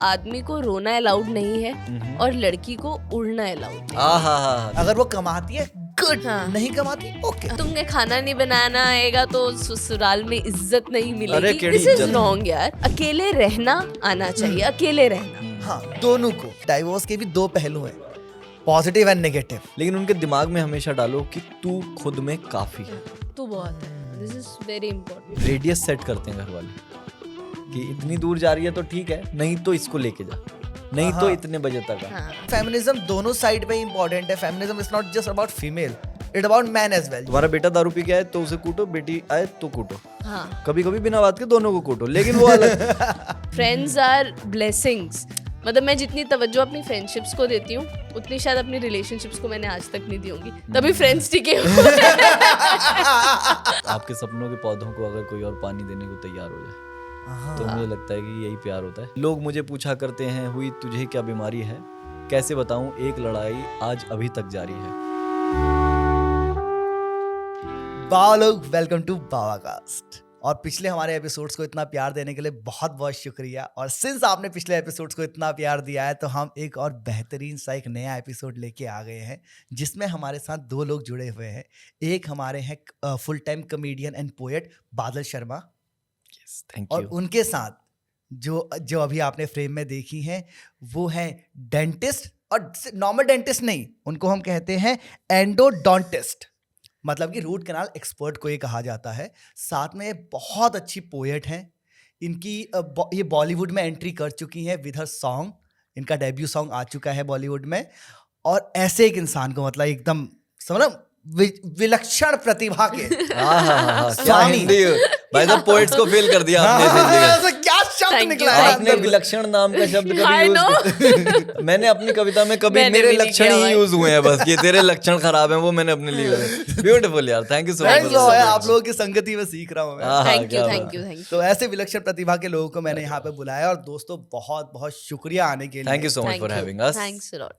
आदमी को रोना अलाउड नहीं है और लड़की को उड़ना अलाउड नहीं। अगर वो कमाती है गुड, हाँ। नहीं कमाती ओके। तुमने खाना नहीं बनाना आएगा तो ससुराल में इज्जत नहीं अरे मिलेगी। केड़ी दिस इज इज्जत। रॉन्ग यार। अकेले रहना आना चाहिए, अकेले रहना। हाँ, दोनों को। डाइवोर्स के भी दो पहलू हैं, पॉजिटिव एंड नेगेटिव। लेकिन उनके दिमाग में हमेशा डालो कि तू खुद में काफी है। तू बहुत है, this is very important. Radius set करते हैं घर वाले कि इतनी दूर जा रही है तो ठीक है, नहीं तो इसको लेके जा, नहीं तो हाँ। इतने बजे तक आ। हाँ। फेमिनिज्म दोनों साइड पे इंपॉर्टेंट है। Feminism is not just about female, it about man as well. तुम्हारा बेटा दारू पी के आए तो उसे कूटो, बेटी आए तो कूटो, हाँ। कभी कभी बिना बात के दोनों को कूटो, लेकिन वो अलग। Friends are blessings. मतलब मैं जितनी तवज्जो अपनी फ्रेंडशिप्स को देती हूँ उतनी शायद अपनी रिलेशनशिप्स को मैंने आज तक नहीं दी होंगी, तभी फ्रेंड्स टिके हुए हैं। आपके सपनों के पौधों को अगर कोई और पानी देने को तैयार हो जाए तो मुझे लगता है कि यही प्यार होता है। लोग मुझे पूछा करते हैं, हुई तुझे क्या बीमारी है, कैसे बताऊं, एक लड़ाई आज अभी तक जारी है। बाबा लोग, वेलकम टू बाबा कास्ट। और पिछले हमारे एपिसोड्स को इतना प्यार देने के लिए बहुत बहुत शुक्रिया। और सिंस आपने पिछले एपिसोड्स को इतना प्यार दिया है तो हम एक और बेहतरीन सा एक नया एपिसोड लेके आ गए हैं जिसमें हमारे साथ दो लोग जुड़े हुए हैं। एक हमारे हैं full time comedian and poet बादल शर्मा, थैंक और यू। उनके साथ जो अभी आपने फ्रेम में देखी हैं वो हैं डेंटिस्ट, और नॉर्मल डेंटिस्ट नहीं, उनको हम कहते हैं एंडोडोंटिस्ट, मतलब कि रूट कैनाल एक्सपर्ट को ये कहा जाता है। साथ में ये बहुत अच्छी पोएट हैं। इनकी ये बॉलीवुड में एंट्री कर चुकी हैं विद हर सॉन्ग। इनका डेब्यू सॉन्ग आ चुका है बॉलीवुड में। और ऐसे एक इंसान को, मतलब एकदम समझो विलक्षण प्रतिभा के क्या स्वामी। हिंदी भाई साहब, पोएट्स को फेल कर दिया आपने हाँ, जिंदगी में। ऐसा क्या शब्द Thank निकला you. है आपने अंदर से। विलक्षण नाम का शब्द I कभी यूज know. मैंने अपनी कविता में कभी मैंने मेरे भी नहीं लक्षण किया ही भाई। यूज हुए हैं, बस ये तेरे लक्षण खराब हैं वो मैंने अपने लिए ब्यूटीफुल यार, thank you so Thanks much. so much, आप लोगों की संगति में सीख रहा हूँ मैं। Thank you, thank you, thank you. तो ऐसे विलक्षण प्रतिभा के लोगों को मैंने यहाँ पे बुलाया। और दोस्तों बहुत बहुत शुक्रिया आने के लिए। Thank you so much for having us. Thanks a lot.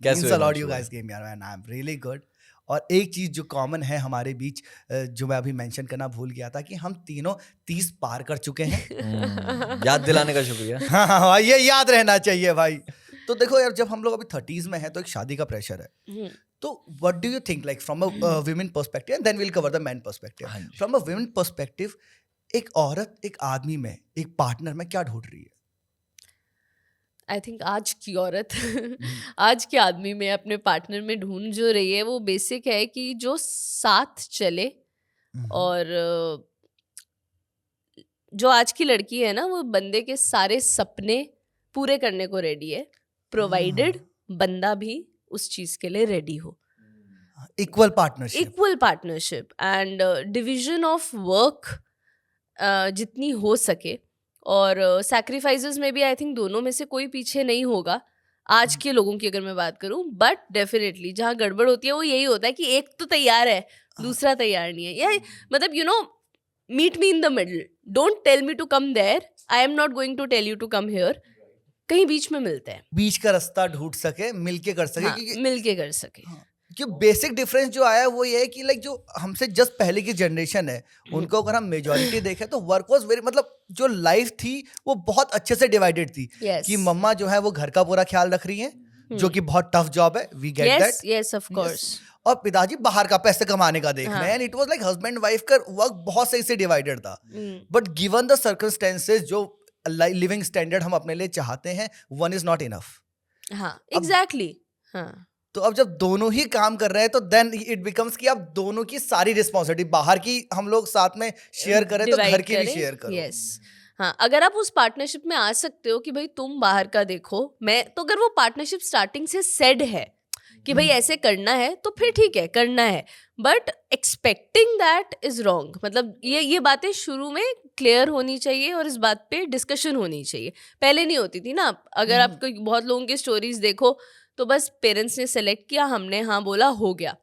कैसे Means हो a lot हिमांशु you भाई? guys gave me यार, and I'm really good। और एक चीज जो कॉमन है हमारे बीच, जो मैं अभी मेंशन करना भूल गया था, कि हम तीनों 30 पार कर चुके हैं। याद दिलाने का शुक्रिया। हाँ, ये याद रहना चाहिए भाई। तो देखो यार, जब हम लोग अभी 30s में हैं तो एक शादी का प्रेशर है। तो what do you think, like from a women perspective, and then we'll cover the man perspective. हाँ जी। फ्रॉम अ वुमेन पर्सपेक्टिव, एक औरत एक आदमी में, एक पार्टनर में क्या ढूंढ रही है? आई थिंक आज की औरत आज के आदमी में, अपने पार्टनर में ढूंढ जो रही है वो बेसिक है कि जो साथ चले। और जो आज की लड़की है ना, वो बंदे के सारे सपने पूरे करने को रेडी है, प्रोवाइडेड बंदा भी उस चीज के लिए रेडी हो। Equal partnership. Equal partnership and division of work जितनी हो सके। और सैक्रिफाइसेस में भी आई थिंक दोनों में से कोई पीछे नहीं होगा आज के लोगों की, अगर मैं बात करूं। बट डेफिनेटली जहाँ गड़बड़ होती है वो यही होता है कि एक तो तैयार है, दूसरा तैयार नहीं है। या मतलब you know, meet me in the middle, don't tell me to come there, I am not going to tell you to come here. कहीं बीच में मिलते हैं, बीच का रास्ता ढूंढ सके, मिलके कर सके। हाँ, क्योंकि मिलके कर सके। बेसिक डिफरेंस जो आया है वो ये है कि लाइक जो हमसे जस्ट पहले की जनरेशन है, उनको अगर हम मेजॉरिटी देखें तो वर्क वाज वेरी, मतलब जो लाइफ थी वो बहुत अच्छे से डिवाइडेड थी। Yes. कि मम्मा जो है वो घर का पूरा ख्याल रख रही हैं, जो कि बहुत टफ जॉब है, we get yes that. Yes of course. और पिताजी बाहर का पैसे कमाने का देख रहे हैं, and it was like husband wife का वर्क बहुत सही से डिवाइडेड था। बट गिवन द सर्कमस्टेंसेस, जो लिविंग स्टैंडर्ड हम अपने लिए चाहते हैं, वन इज नॉट इनफ। हाँ एग्जैक्टली। हाँ तो अब जब दोनों ही काम कर रहे हैं तो देन इट बिकम्स कि अब दोनों की सारी रिस्पॉन्सिबिलिटी, बाहर की हम लोग साथ में शेयर करें तो घर की भी शेयर करो। यस हाँ, अगर आप उस पार्टनरशिप में आ सकते हो कि भाई तुम बाहर का देखो, मैं तो, अगर वो पार्टनरशिप स्टार्टिंग से सेड है कि भाई ऐसे करना है तो फिर ठीक है, करना है। But expecting that is wrong. मतलब ये बातें शुरू में क्लियर होनी चाहिए और इस बात पे डिस्कशन होनी चाहिए। पहले नहीं होती थी ना। अगर आप बहुत लोगों की स्टोरीज देखो तो बस पेरेंट्स ने सेलेक्ट किया, हमने हाँ बोला, हो गया।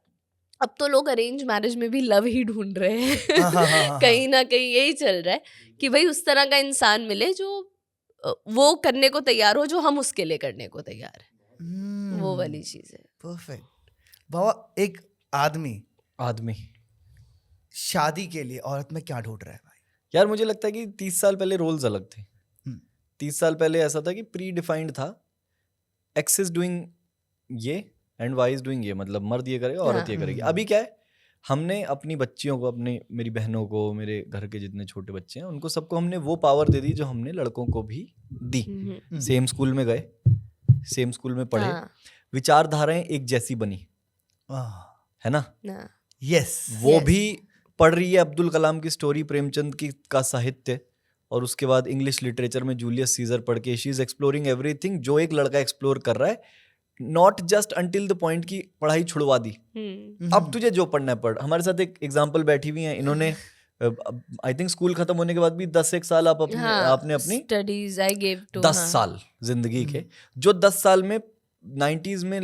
अब तो लोग अरेंज मैरिज में भी लव ही ढूंढ रहे हैं। कहीं ना कहीं यही चल रहा है कि भाई उस तरह का इंसान मिले जो वो करने को तैयार हो जो हम उसके लिए करने को तैयार है। वो वाली चीज है। परफेक्ट। बाबा, एक आदमी शादी के लिए औरत में क्या ढूंढ रहा है भाई? यार मुझे लगता है कि 30 साल पहले रोल्स अलग थे। 30 साल पहले ऐसा था कि प्री डिफाइंड था, एक्स इज डूइंग ये एंड वाई इज डूइंग ये, मतलब मर्द ये करेगा, औरत ये करेगी। अभी क्या है, हमने अपनी बच्चियों को, अपने मेरी बहनों को, मेरे घर के जितने छोटे बच्चे हैं उनको सबको हमने वो पावर दे दी जो हमने लड़कों को भी दी। सेम स्कूल में गए, सेम स्कूल में पढ़े, विचारधाराएं एक जैसी बनी, है ना? यस, वो भी पढ़ रही है अब्दुल कलाम की स्टोरी, प्रेमचंद की का साहित्य, और उसके बाद इंग्लिश लिटरेचर में जूलियस सीजर पढ़ के शी इज एक्सप्लोरिंग एवरीथिंग जो एक लड़का एक्सप्लोर कर रहा है, not just until the point की पढ़ाई छुड़वा दी, अब तुझे जो पढ़ना है पढ़। हमारे साथ एक एग्जाम्पल बैठी हुई है, इन्होंने आई थिंक स्कूल खत्म होने के बाद भी 10 साल आपने अपनी स्टडीज आई गिव टू 10 साल जिंदगी के, जो 10 साल में 90s में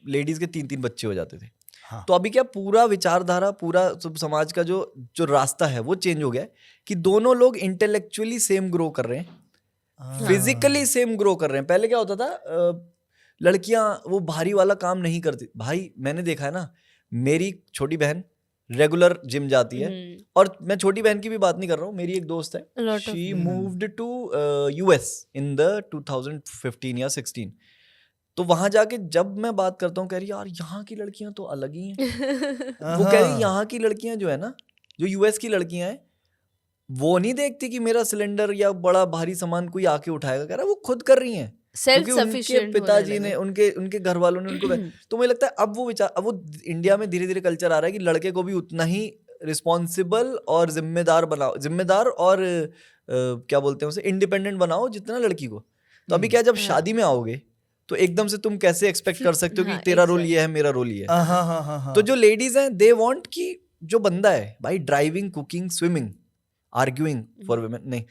लेडीज के 3-3 बच्चे हो जाते थे। हाँ। तो अभी क्या पूरा विचारधारा, पूरा समाज का जो रास्ता है वो चेंज हो गया है कि दोनों लोग इंटेलेक्चुअली सेम ग्रो कर रहे हैं, फिजिकली सेम ग्रो कर रहे हैं। पहले क्या होता था, लड़कियां वो भारी वाला काम नहीं करती। भाई मैंने देखा है ना, मेरी छोटी बहन रेगुलर जिम जाती है, और मैं छोटी बहन की भी बात नहीं कर रहा हूँ, मेरी एक दोस्त है, she moved to US in the 2015 या 16। तो वहां जाके जब मैं बात करता हूँ, कह रही यार यहाँ की लड़कियां तो अलग ही हैं। वो कह रही यहाँ की लड़कियां जो है ना, जो US की लड़कियां हैं, वो नहीं देखती कि मेरा सिलेंडर या बड़ा भारी सामान कोई आके उठाएगा, कह रहा वो खुद कर रही हैं, सेल्फ उनके सफिशिएंट पिताजी ने, उनके घर वालों ने उनको तो मुझे लगता है अब वो इंडिया में धीरे धीरे कल्चर आ रहा है कि लड़के को भी उतना ही रिस्पॉन्सिबल और जिम्मेदार और क्या बोलते हैं उसे, इंडिपेंडेंट बनाओ जितना लड़की को। तो अभी क्या, जब शादी में आओगे तो एकदम से तुम कैसे एक्सपेक्ट कर सकते हो कि तेरा रोल ये है, मेरा रोल ये है। तो जो लेडीज हैं, दे वांट कि जो बंदा है भाई, driving, cooking, swimming, arguing for women, नहीं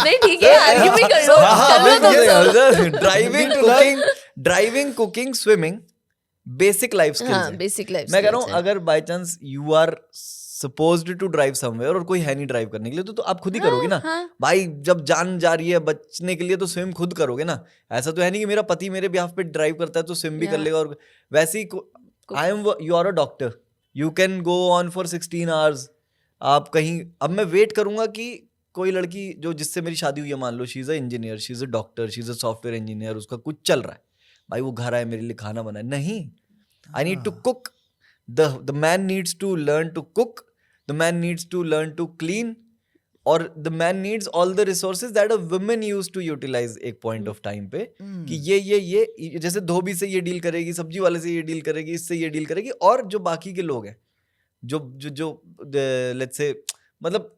नहीं ठीक है, आर्ग्यू भी कर लो। Driving, cooking, swimming, basic life skills हैं। बेसिक लाइफ मैं कह रहा हूँ अगर by chance you are supposed to drive somewhere और कोई है नहीं ड्राइव करने के लिए, तो आप खुद ही करोगे ना। भाई जब जान जा रही है बचने के लिए तो स्विम खुद करोगे ना। ऐसा तो है नहीं कि मेरा पति मेरे बिहाफ पे ड्राइव करता है तो स्विम भी कर लेगा। और वैसे ही you are a doctor, you can go on for 16 hours. आप कहीं, अब मैं वेट करूंगा कि कोई लड़की जो जिससे मेरी शादी हुई है, मान लो she is a engineer, she is a doctor, she is a software engineer, उसका कुछ चल रहा है, भाई वो घर आए मेरे लिए खाना बनाए, नहीं। I need to cook, the man needs to learn to cook, the man needs to learn to clean, or the man needs all the resources that a woman used to utilize एक point of time पे कि ये जैसे धोबी से ये deal करेगी, सब्जी वाले से ये डील करेगी, इससे ये डील करेगी, और जो बाकी के लोग हैं जो लेट्स से, मतलब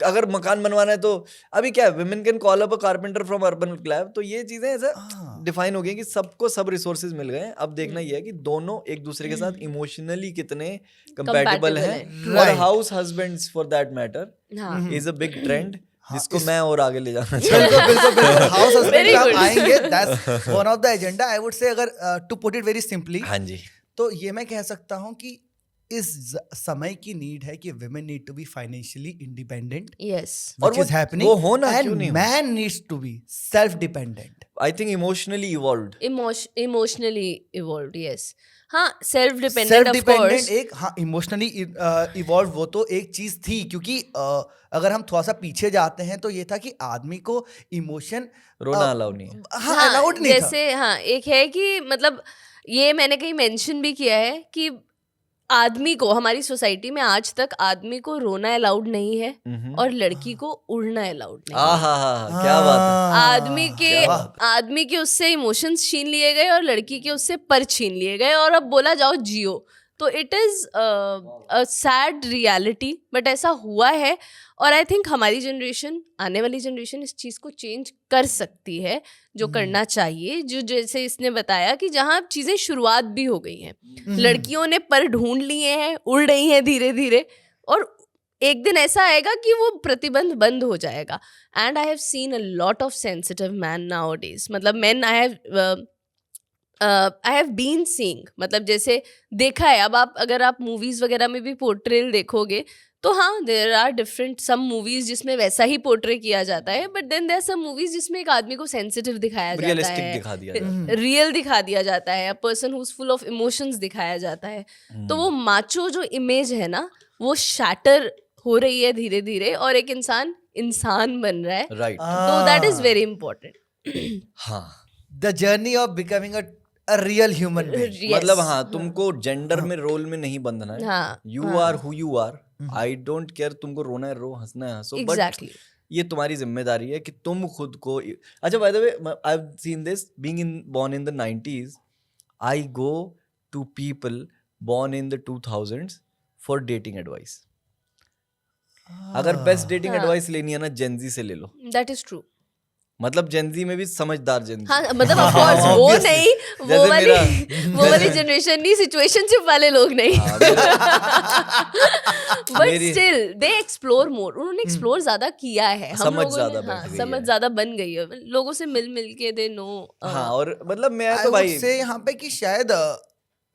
अगर मकान बनवाना है तो अभी क्या है, women can call up a carpenter from urban lab। तो ये चीजें ऐसा डिफाइन हो गई कि सबको सब रिसोर्सेज मिल गए हैं। अब देखना ये है कि दोनों एक दूसरे के साथ इमोशनली कितने कंपैटिबल हैं। और house husbands for that matter is a big trend जिसको मैं और आगे ले जाना चाहता हूं। बिल्कुल हाउस हस्बैंड आप आएंगे, that's one of the agenda. I would say, अगर to put it very simply, हाँ जी, तो ये मैं कह सकता हूँ कि इस समय की नीड है कि women need to be financially independent, yes, which is happening, वो होना क्यों and नहीं, man needs to be self-dependent. I think emotionally evolved, emotionally evolved, yes. हाँ, self dependent of course, एक, हाँ, emotionally evolved वो तो एक चीज थी, क्योंकि अगर हम थोड़ा सा पीछे जाते हैं तो ये था कि आदमी को इमोशन रोना अलाउ नहीं है। हाँ, अलाउड नहीं था। जैसे हाँ, एक है कि मतलब ये मैंने कहीं मेंशन भी किया है कि आदमी को, हमारी सोसाइटी में आज तक आदमी को रोना अलाउड नहीं है और लड़की को उड़ना अलाउड नहीं है। क्या बात है। आदमी के उससे इमोशंस छीन लिए गए और लड़की के उससे पर छीन लिए गए, और अब बोला जाओ जियो। तो it is a sad reality, but ऐसा हुआ है। और आई थिंक हमारी जनरेशन, आने वाली जनरेशन इस चीज़ को चेंज कर सकती है, जो करना चाहिए। जो जैसे इसने बताया कि जहाँ चीज़ें शुरुआत भी हो गई हैं, लड़कियों ने पर ढूंढ लिए हैं, उड़ रही हैं धीरे धीरे, और एक दिन ऐसा आएगा कि वो प्रतिबंध बंद हो जाएगा। And I have seen a lot of sensitive man nowadays, मतलब man I have been seeing, मतलब जैसे देखा है। अब आप अगर आप मूवीज़ वगैरह में भी पोर्ट्रेल देखोगे तो हाँ, there are different some movies जिसमें वैसा ही पोर्ट्रे किया जाता है, but then there are some movies जिसमें एक आदमी को सेंसिटिव दिखाया जाता है, रियल दिखा दिया जाता है, a person who is full of emotions दिखाया जाता है। तो वो माचो जो इमेज है ना, वो शैटर हो रही है धीरे धीरे और एक इंसान बन रहा है, राइट। तो दैट इज वेरी इंपॉर्टेंट। हाँ, the journey of becoming a real human being. मतलब हाँ, तुमको जेंडर में रोल में नहीं बंधना है। हाँ, you are who you are. I don't care, तुमको रोना है रो, हंसना है हंसो, बट एग्जैक्टली। ये तुम्हारी जिम्मेदारी है कि तुम खुद को। अच्छा, by the way, I have seen this being born in the 90s. I go to people born in the 2000s for dating advice. अगर बेस्ट डेटिंग हाँ। एडवाइस लेनी है ना, जेनजी से ले लो। That is true. मतलब जेनजी में भी समझदार जेनजी। हाँ, मतलब ऑफ कोर्स वो Obviously. नहीं, जैसे वो वाली जनरेशन नहीं, सिचुएशनशिप वाले लोग नहीं, हाँ, बट मेरी- स्टिल दे एक्सप्लोर मोर। उन्होंने एक्सप्लोर ज्यादा किया है, हम समझ लोगों ज्यादा ने, बैठ हाँ, गई समझ है। ज्यादा बन गई है, लोगों से मिल मिल के दे नो। हाँ, और मतलब मैं आई तो वुड भाई से यहाँ पे कि शायद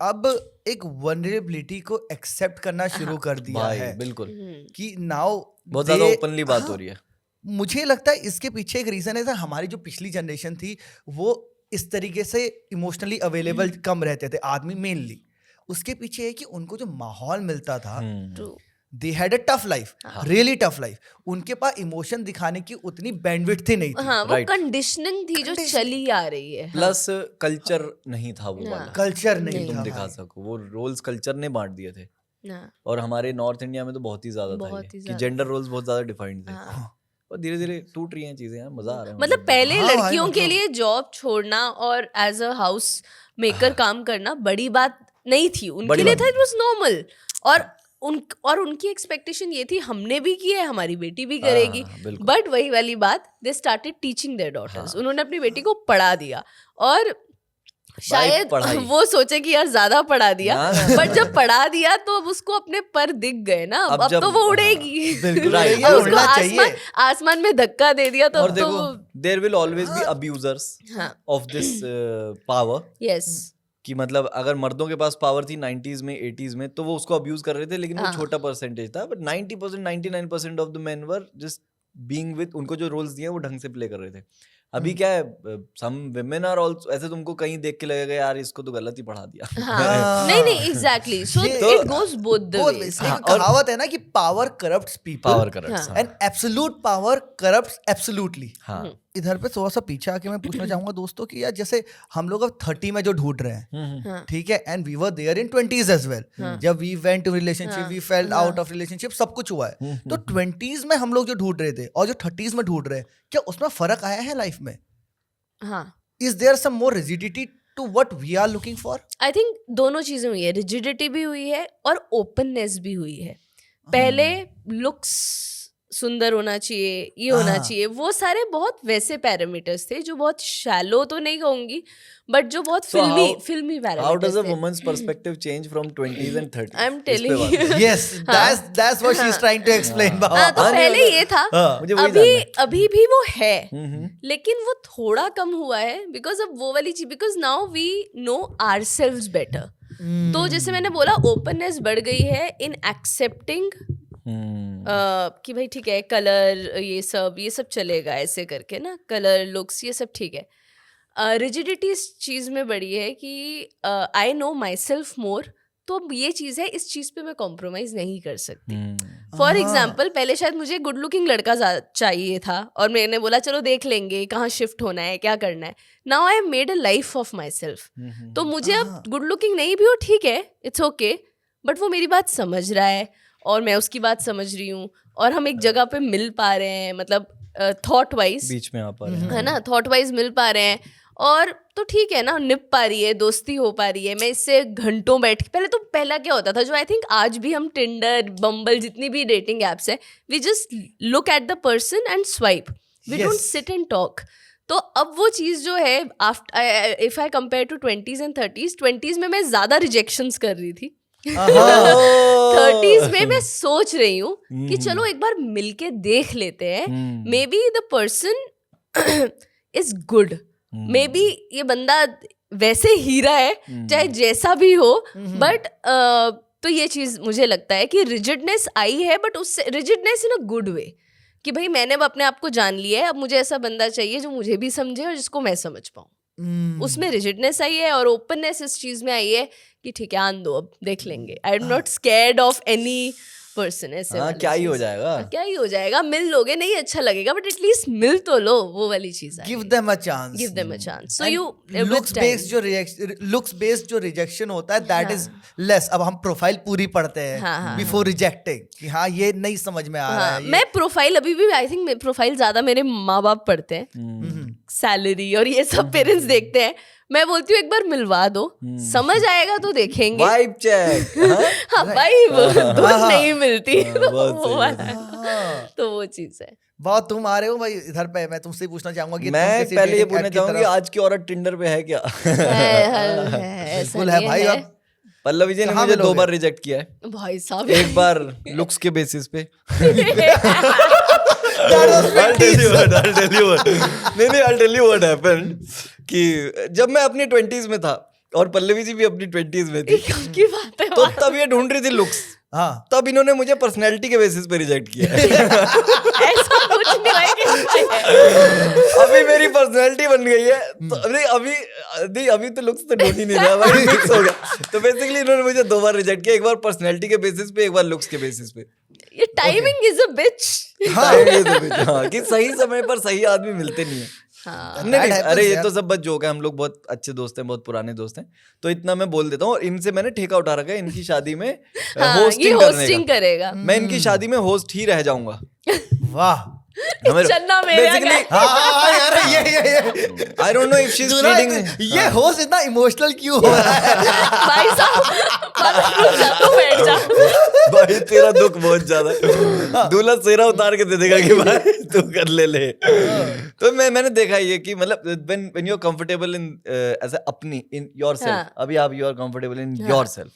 अब एक वनरेबिलिटी को एक्सेप्ट करना शुरू कर दिया भाई है बिल्कुल कि नाउ बहुत ज्यादा ओपनली बात हो रही है। मुझे लगता है इसके पीछे एक रीजन है सर, हमारी जो पिछली जनरेशन थी वो इस तरीके से इमोशनली अवेलेबल कम रहते थे आदमी मेनली। उसके पीछे है कि उनको जो माहौल मिलता था, true. They had a tough life, really tough life. उनके पास इमोशन दिखाने की उतनी बैंडविड्थ ही नहीं थी। हाँ, वो Right. कंडीशनिंग थी जो चली आ रही है। प्लस कल्चर नहीं था वो वाला कल्चर कि नहीं तुम था दिखा भाई। सको। वो रोल्स कल्चर ने बांट दिए थे, हाँ, और हमारे नॉर्थ इंडिया में तो बहुत ही ज्यादा था बहुत ये ही कि ज्यादा। जेंडर रोल्स बहुत ज्यादा डिफाइंड थे। हाँ। और धीरे धीरे टूट रही हैं चीजें यार, मजा आ रहा है मतलब पहले हाँ भाई, लड़कियों के मतलब- लिए जॉब छोड़ना और एज अ हाउस मेकर काम करना बड़ी बात नहीं थी, उनके बड़ी लिए बात था, इट वाज नॉर्मल। और उनकी एक्सपेक्टेशन ये थी, हमने भी किया है, हमारी बेटी भी करेगी। हाँ, बिल्कुल। बट वही वाली बात, they started teaching their daughters. उन्होंने अपनी बेटी को पढ़ा दिया, और शायद पढ़ाई। वो सोचे कि यार ज्यादा पढ़ा दिया, ना, ना, बट जब पढ़ा दिया तो अब उसको अपने पर दिख गए ना, अब अब जब- तो वो हाँ, उड़ेगी। बिल्कुल Right. उड़ेगी, अब उसको उड़ना चाहिए। आसमान में धक्का दे दिया तो और अब तो देखो, there will always be abusers हाँ, ऑफ दिस पावर। यस, कि मतलब अगर मर्दों के पास पावर थी 90s में 80s में, तो वो उसको अब्यूज कर रहे थे, लेकिन वो हाँ। छोटा परसेंटेज था। But 90% 99% of the main were just being with, उनको जो रोल्स दिए वो ढंग से प्ले कर रहे थे। अभी क्या है, सम विमेन आर आल्सो ऐसे, तुमको कहीं देख के लगेगा यार इसको तो गलत ही पढ़ा दिया। हाँ, नहीं एग्जैक्टली, सो ये- इट गोज बोथ द वो वेज। इसलिए कहावत है ना कि power corrupts people power corrupts. And absolute power corrupts absolutely. हाँ, इधर पे थोड़ा सा पीछे आके मैं पूछना चाहूंगा दोस्तों कि यार जैसे हम लोग अब 30 में जो ढूंढ रहे हैं, हाँ, ठीक है, and we were there in 20s as well, जब we went to relationship, we felt out of relationship, सब कुछ हुआ है। तो 20s में हम लोग जो ढूंढ रहे थे और जो 30s में ढूंढ रहे हैं, क्या उसमें फर्क आया है लाइफ में? हाँ, is there some more rigidity to what we are looking for? I think दोनों चीजें हुई है, रिजिडिटी भी हुई है और ओपननेस भी हुई है। पहले लुक्स सुंदर होना चाहिए, ये होना हाँ। चाहिए, वो सारे बहुत वैसे पैरामीटर्स थे जो बहुत शैलो तो नहीं कहूंगी, बट जो बहुत So फिल्मी हाउ पैरामीटर्स डज अ थे। Women's perspective change from 20s and 30s? I am इस पे टेलिंग बात यू। करो। Yes, that's what she is trying to explain हाँ, तो हाँ, पहले नहीं, ये था, मुझे वही अभी जानना है। अभी भी वो है, हम्म। लेकिन वो थोड़ा कम हुआ है बिकॉज अब वो वाली चीज, because now we know ourselves better. तो जैसे मैंने बोला, ओपननेस बढ़ गई है इन एक्सेप्टिंग कि भाई ठीक है, कलर ये सब चलेगा ऐसे करके ना, कलर लुक्स ये सब ठीक है। रिजिडिटी इस चीज़ में बड़ी है कि आई नो माई सेल्फ मोर, तो ये चीज़ है, इस चीज़ पे मैं कॉम्प्रोमाइज़ नहीं कर सकती। फॉर एग्जाम्पल, पहले शायद मुझे गुड लुकिंग लड़का चाहिए था और मैंने बोला चलो देख लेंगे कहाँ शिफ्ट होना है, क्या करना है। Now I have made a life of my self, तो मुझे अब गुड लुकिंग नहीं भी हो, ठीक है, इट्स ओके, बट वो मेरी बात समझ रहा है और मैं उसकी बात समझ रही हूँ, और हम एक जगह पे मिल पा रहे हैं, मतलब थॉट वाइज, बीच में आ पा रहे हैं। है ना, थॉट वाइज मिल पा रहे हैं, और तो ठीक है ना, निप पा रही है, दोस्ती हो पा रही है। मैं इससे घंटों बैठ के, पहला क्या होता था, जो आई थिंक आज भी हम टिंडर, बम्बल, जितनी भी डेटिंग एप्स है, we just look at the person and swipe, we don't sit and talk. तो अब वो चीज़ जो है, if I compare to 20s and 30s, 20s में मैं ज़्यादा रिजेक्शंस कर रही थी, 30s में मैं सोच रही हूँ कि चलो एक बार मिलके देख लेते हैं, may be the person is good, may be ये बंदा वैसे हीरा है, चाहे जैसा भी हो, बट तो ये चीज़ मुझे लगता है कि रिजिडनेस आई है, बट उससे rigidness in a good way, कि भाई मैंने अब अपने आप को जान लिया है, अब मुझे ऐसा बंदा चाहिए जो मुझे भी समझे और जिसको मैं समझ पाऊँ। उसमें रिजिडनेस आई है और ओपननेस इस चीज़ में आई है कि ठीक है, आन दो, अब देख लेंगे। आई am not scared of any person ऐसे हाँ वाली क्या ही हो चीज़। जाएगा। क्या ही हो जाएगा, मिल लोगे, नहीं अच्छा लगेगा बट एटलीस्ट मिल तो लो, वो वाली चीज give them a chance. Give them a chance. So And you looks based जो रिजेक्शन होता है दैट इज लेस। अब हम प्रोफाइल पूरी पढ़ते हैं बिफोर रिजेक्टिंग कि हाँ ये नहीं समझ में आ रहा है। मैं प्रोफाइल अभी भी आई थिंक प्रोफाइल ज्यादा मेरे माँ बाप पढ़ते हैं, सैलरी और ये सब पेरेंट्स देखते हैं। मैं बोलती हूँ एक बार मिलवा दो, समझ आएगा तो देखेंगे। Vibe check. हाँ भाई वो धुन नहीं मिलती तो बहुत वो सही, वाला, तो वो चीज है। बहुत तुम आ रहे हो भाई इधर पे, मैं तुमसे पूछना चाहूंगा कि मैं तुम किसी पहले ये dating पूछना app की चाहूंगी तरफ- आज की औरत टिंडर पे है क्या? ऐसा बिल्कुल है नहीं भाई। अब पल्लवी जी ने कहाँ मुझे 2 मिलोगे? बार रिजेक्ट किया है। भाई साहब एक बार लुक्स के बेसिस पे। That was I'll tell you what, I'll tell you what. नहीं, I'll tell you what happened कि जब मैं अपनी 20s में था और पल्लवी जी भी अपनी 20s में थी, की बात है तो तब ये ढूंढ रही थी लुक्स, हाँ तब इन्होंने मुझे पर्सनैलिटी के बेसिस पे रिजेक्ट किया है। ऐसा कुछ नहीं है। अभी मेरी पर्सनैलिटी बन गई है तो अभी तो लुक्स तो ढूंढ ही नहीं रहा भाई, फिक्स हो गया। तो बेसिकली इन्होंने मुझे 2 बार रिजेक्ट किया, एक बार पर्सनैलिटी के बेसिस पे, एक बार लुक्स के बेसिस पे। ये टाइमिंग इज अ बिच। हाँ, कि सही समय पर सही आदमी मिलते नहीं है। हाँ नहीं, That अरे happens ये यार। तो सब बस जोक है, हम लोग बहुत अच्छे दोस्त हैं, बहुत पुराने दोस्त हैं, तो इतना मैं बोल देता हूँ। और इनसे मैंने ठेका उठा रखा है इनकी शादी में हाँ, ये होस्टिंग करने होस्टिंग का। करेगा। मैं इनकी शादी में होस्ट ही रह जाऊंगा। वाह। चन्ना मेरे बेसिकली हाँ यार ये आई don't know if she is दूल्हा फीडिंग। ये होस्ट इतना इमोशनल क्यों हो रहा है? भाई साहब बस रुक जा, तू बैठ जा। भाई तेरा दुख बहुत ज्यादा है। दूल्हा सेहरा उतार के दे देगा कि भाई तू कर ले। तो मैंने देखा ये कि मतलब when you are comfortable in as अपनी इन योरसेल्फ, हाँ। अभी आप you are comfortable in yourself,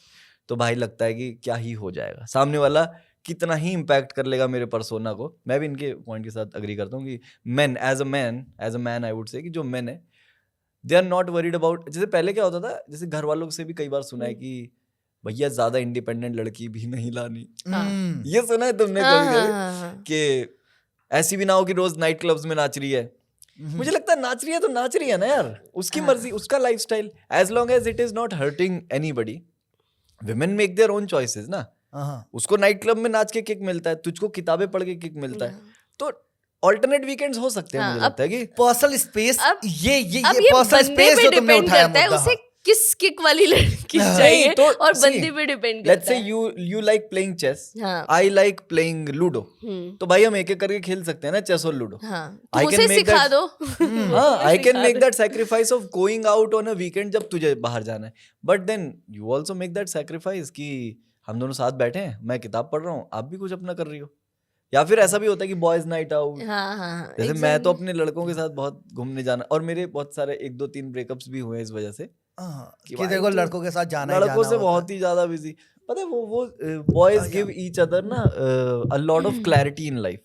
तो भाई लगता है कि क्या ही हो जाएगा, सामने वाला कितना ही इम्पैक्ट कर लेगा मेरे पर्सोना को। मैं भी इनके पॉइंट के साथ अग्री करता हूँ कि man as a man I would say कि जो मैन है they are not worried about. जैसे पहले क्या होता था, जैसे घर वालों से भी कई बार सुना है कि भैया ज्यादा इंडिपेंडेंट लड़की भी नहीं लानी। ये सुना है तुमने कभी कि ऐसी भी ना हो कि रोज नाइट क्लब्स में नाच रही है। मुझे लगता है नाच रही है तो नाच रही है ना यार, उसकी मर्जी, उसका lifestyle, as long as it is not hurting anybody. Women make their own choices ना। उसको नाइट क्लब में नाच के किक मिलता है, तुझको किताबें पढ़ के किक मिलता है, तो ऑल्टर्नेट वीकेंड्स हो सकते हैं। मुझे लगता है कि पर्सनल स्पेस, अब ये बंदे पर्सनल स्पेस पे जो तुमने डिपेंड उठाया करता है मुद्दा। उसे किस किक वाली लड़की चाहिए, तो और see, बंदे पे डिपेंड लेट्स करता से है। यू लाइक प्लेइंग चेस, हाँ। आई लाइक प्लेइंग लूडो, हम्म, तो भाई हम एक एक करके खेल सकते हैं ना चेस और लूडो। हाँ I तो can उसे make सिखा that- दो। हाँ, आई कैन सिखा मेक दो। That sacrifice of going out on a weekend जब तुझे बाहर जाना है, but then you also make that sacrifice कि हम दोनों साथ बैठे हैं, मैं किताब पढ़ रहा हूँ, आप भी कुछ अपना कर रही हो। या फिर ऐसा भी होता है कि बॉयज नाइट आउट, हाँ हाँ जैसे मैं तो अपने लड़कों के साथ बहुत घूमने जाना, और मेरे बहुत सारे 1 2 3 ब्रेकअप्स भी हुए इस वजह से कि भाई देखो तो लड़कों के साथ जाना ही लड़कों जाना से होता बहुत ही ज्यादा बिजी। पता है वो बॉयज गिव ईच अदर ना अ lot of clarity in life.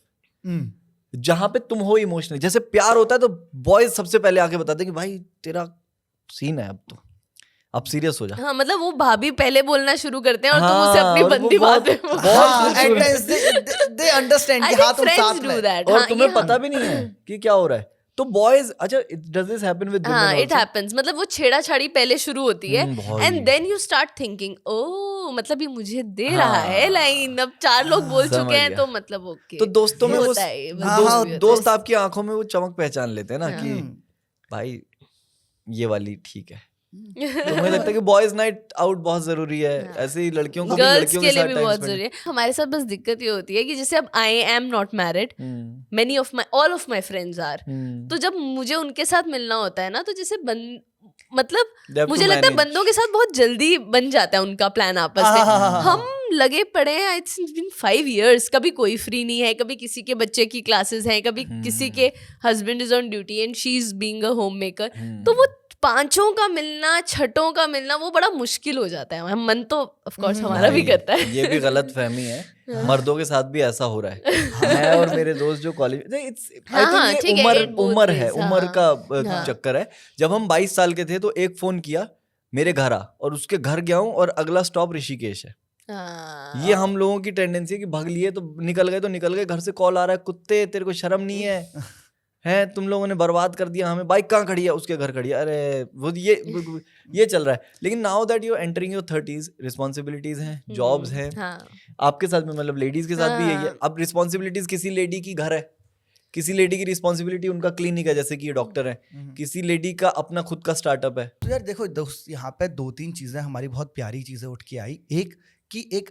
है। जहां पे तुम हो इमोशनल, जैसे प्यार होता है तो बॉयज सबसे पहले आके बताते हैं कि भाई तेरा सीन है, अब सीरियस हो जा। हाँ मतलब वो भाभी पहले बोलना शुरू करते हैं और तुम उसे हाँ, अपनी और वो बंदी बहुत- बात में हाँ, कुछ at हो- times they understand I कि think हाँ तुम friends साथ do में। that. और हाँ, तुम्हें ये पता भी नहीं है कि क्या हो रहा है, तो बॉयज, अच्छा डज दिस हैपन विद हाँ वुमेन इट हैपेंस, मतलब वो छेड़ाछाड़ी पहले शुरू होती है भाई। And then you start thinking oh मतलब ये मुझे दे रहा है लाइन, अब 4 लोग बोल समझ चुके हैं गया। तो मतलब ओके। तो दोस्तों में वो होता है ये, हाँ, हाँ, दोस्त आपकी आंखों में वो चमक पहचान लेते हैं ना हाँ। कि भाई ये वाली ठीक है। तो मुझे लगता है कि बॉयज नाइट आउट बहुत जरूरी है, ऐसे ही लड़कियों को भी गर्ल्स लड़कियों के के लिए साथ भी टाइम बहुत स्पेंड। जरूरी है। हमारे साथ बस दिक्कत ये होती है कि जैसे अब I am not married, many of my all of my friends are, तो जब मुझे उनके साथ मिलना होता है ना तो जैसे मतलब मुझे लगता है बंदों के साथ बहुत जल्दी बन जाता है उनका प्लान आपस में। हम लगे पड़े हैं, इट्स बीन 5 years, कभी कोई फ्री नहीं है, कभी किसी के बच्चे की क्लासेस हैं, कभी किसी के husband is on duty and she is being a home maker, तो वो 5 का मिलना, 6 का मिलना वो बड़ा मुश्किल हो जाता है। मन तो ऑफ कोर्स हमारा भी करता है। ये भी गलत फहमी है, मर्दों के साथ भी ऐसा हो रहा है। मैं और मेरे दोस्त जो कॉलेज, हाँ, ठीक है, it both उम्र है, ways, उम्र हाँ। का चक्कर है। जब हम 22 साल के थे तो एक फोन किया मेरे घर आ, और उसके घर गया हूँ और अगला स्टॉप ऋषिकेश है। ये हम लोगों की टेंडेंसी है कि भाग लिए तो निकल गए, घर से कॉल आ रहा है, कुत्ते तेरे को शर्म नहीं है, हैं तुम लोगों ने बर्बाद कर दिया हमें, बाइक कहाँ खड़ी है, उसके घर खड़ी है, अरे वो ये चल रहा है। लेकिन now that you entering your 30s, responsibilities हैं, जॉब्स हैं, हाँ आपके साथ में मतलब लेडीज के साथ भी यही है। हाँ। अब रिस्पॉन्सिबिलिटीज, किसी लेडी की घर है, किसी लेडी की रिस्पॉन्सिबिलिटी उनका क्लिनिक है, जैसे कि ये डॉक्टर है, किसी लेडी का अपना खुद का स्टार्टअप है। तो यार देखो दोस्त, यहाँ पे 2-3 चीजें हमारी बहुत प्यारी चीजें उठ के आई। एक कि एक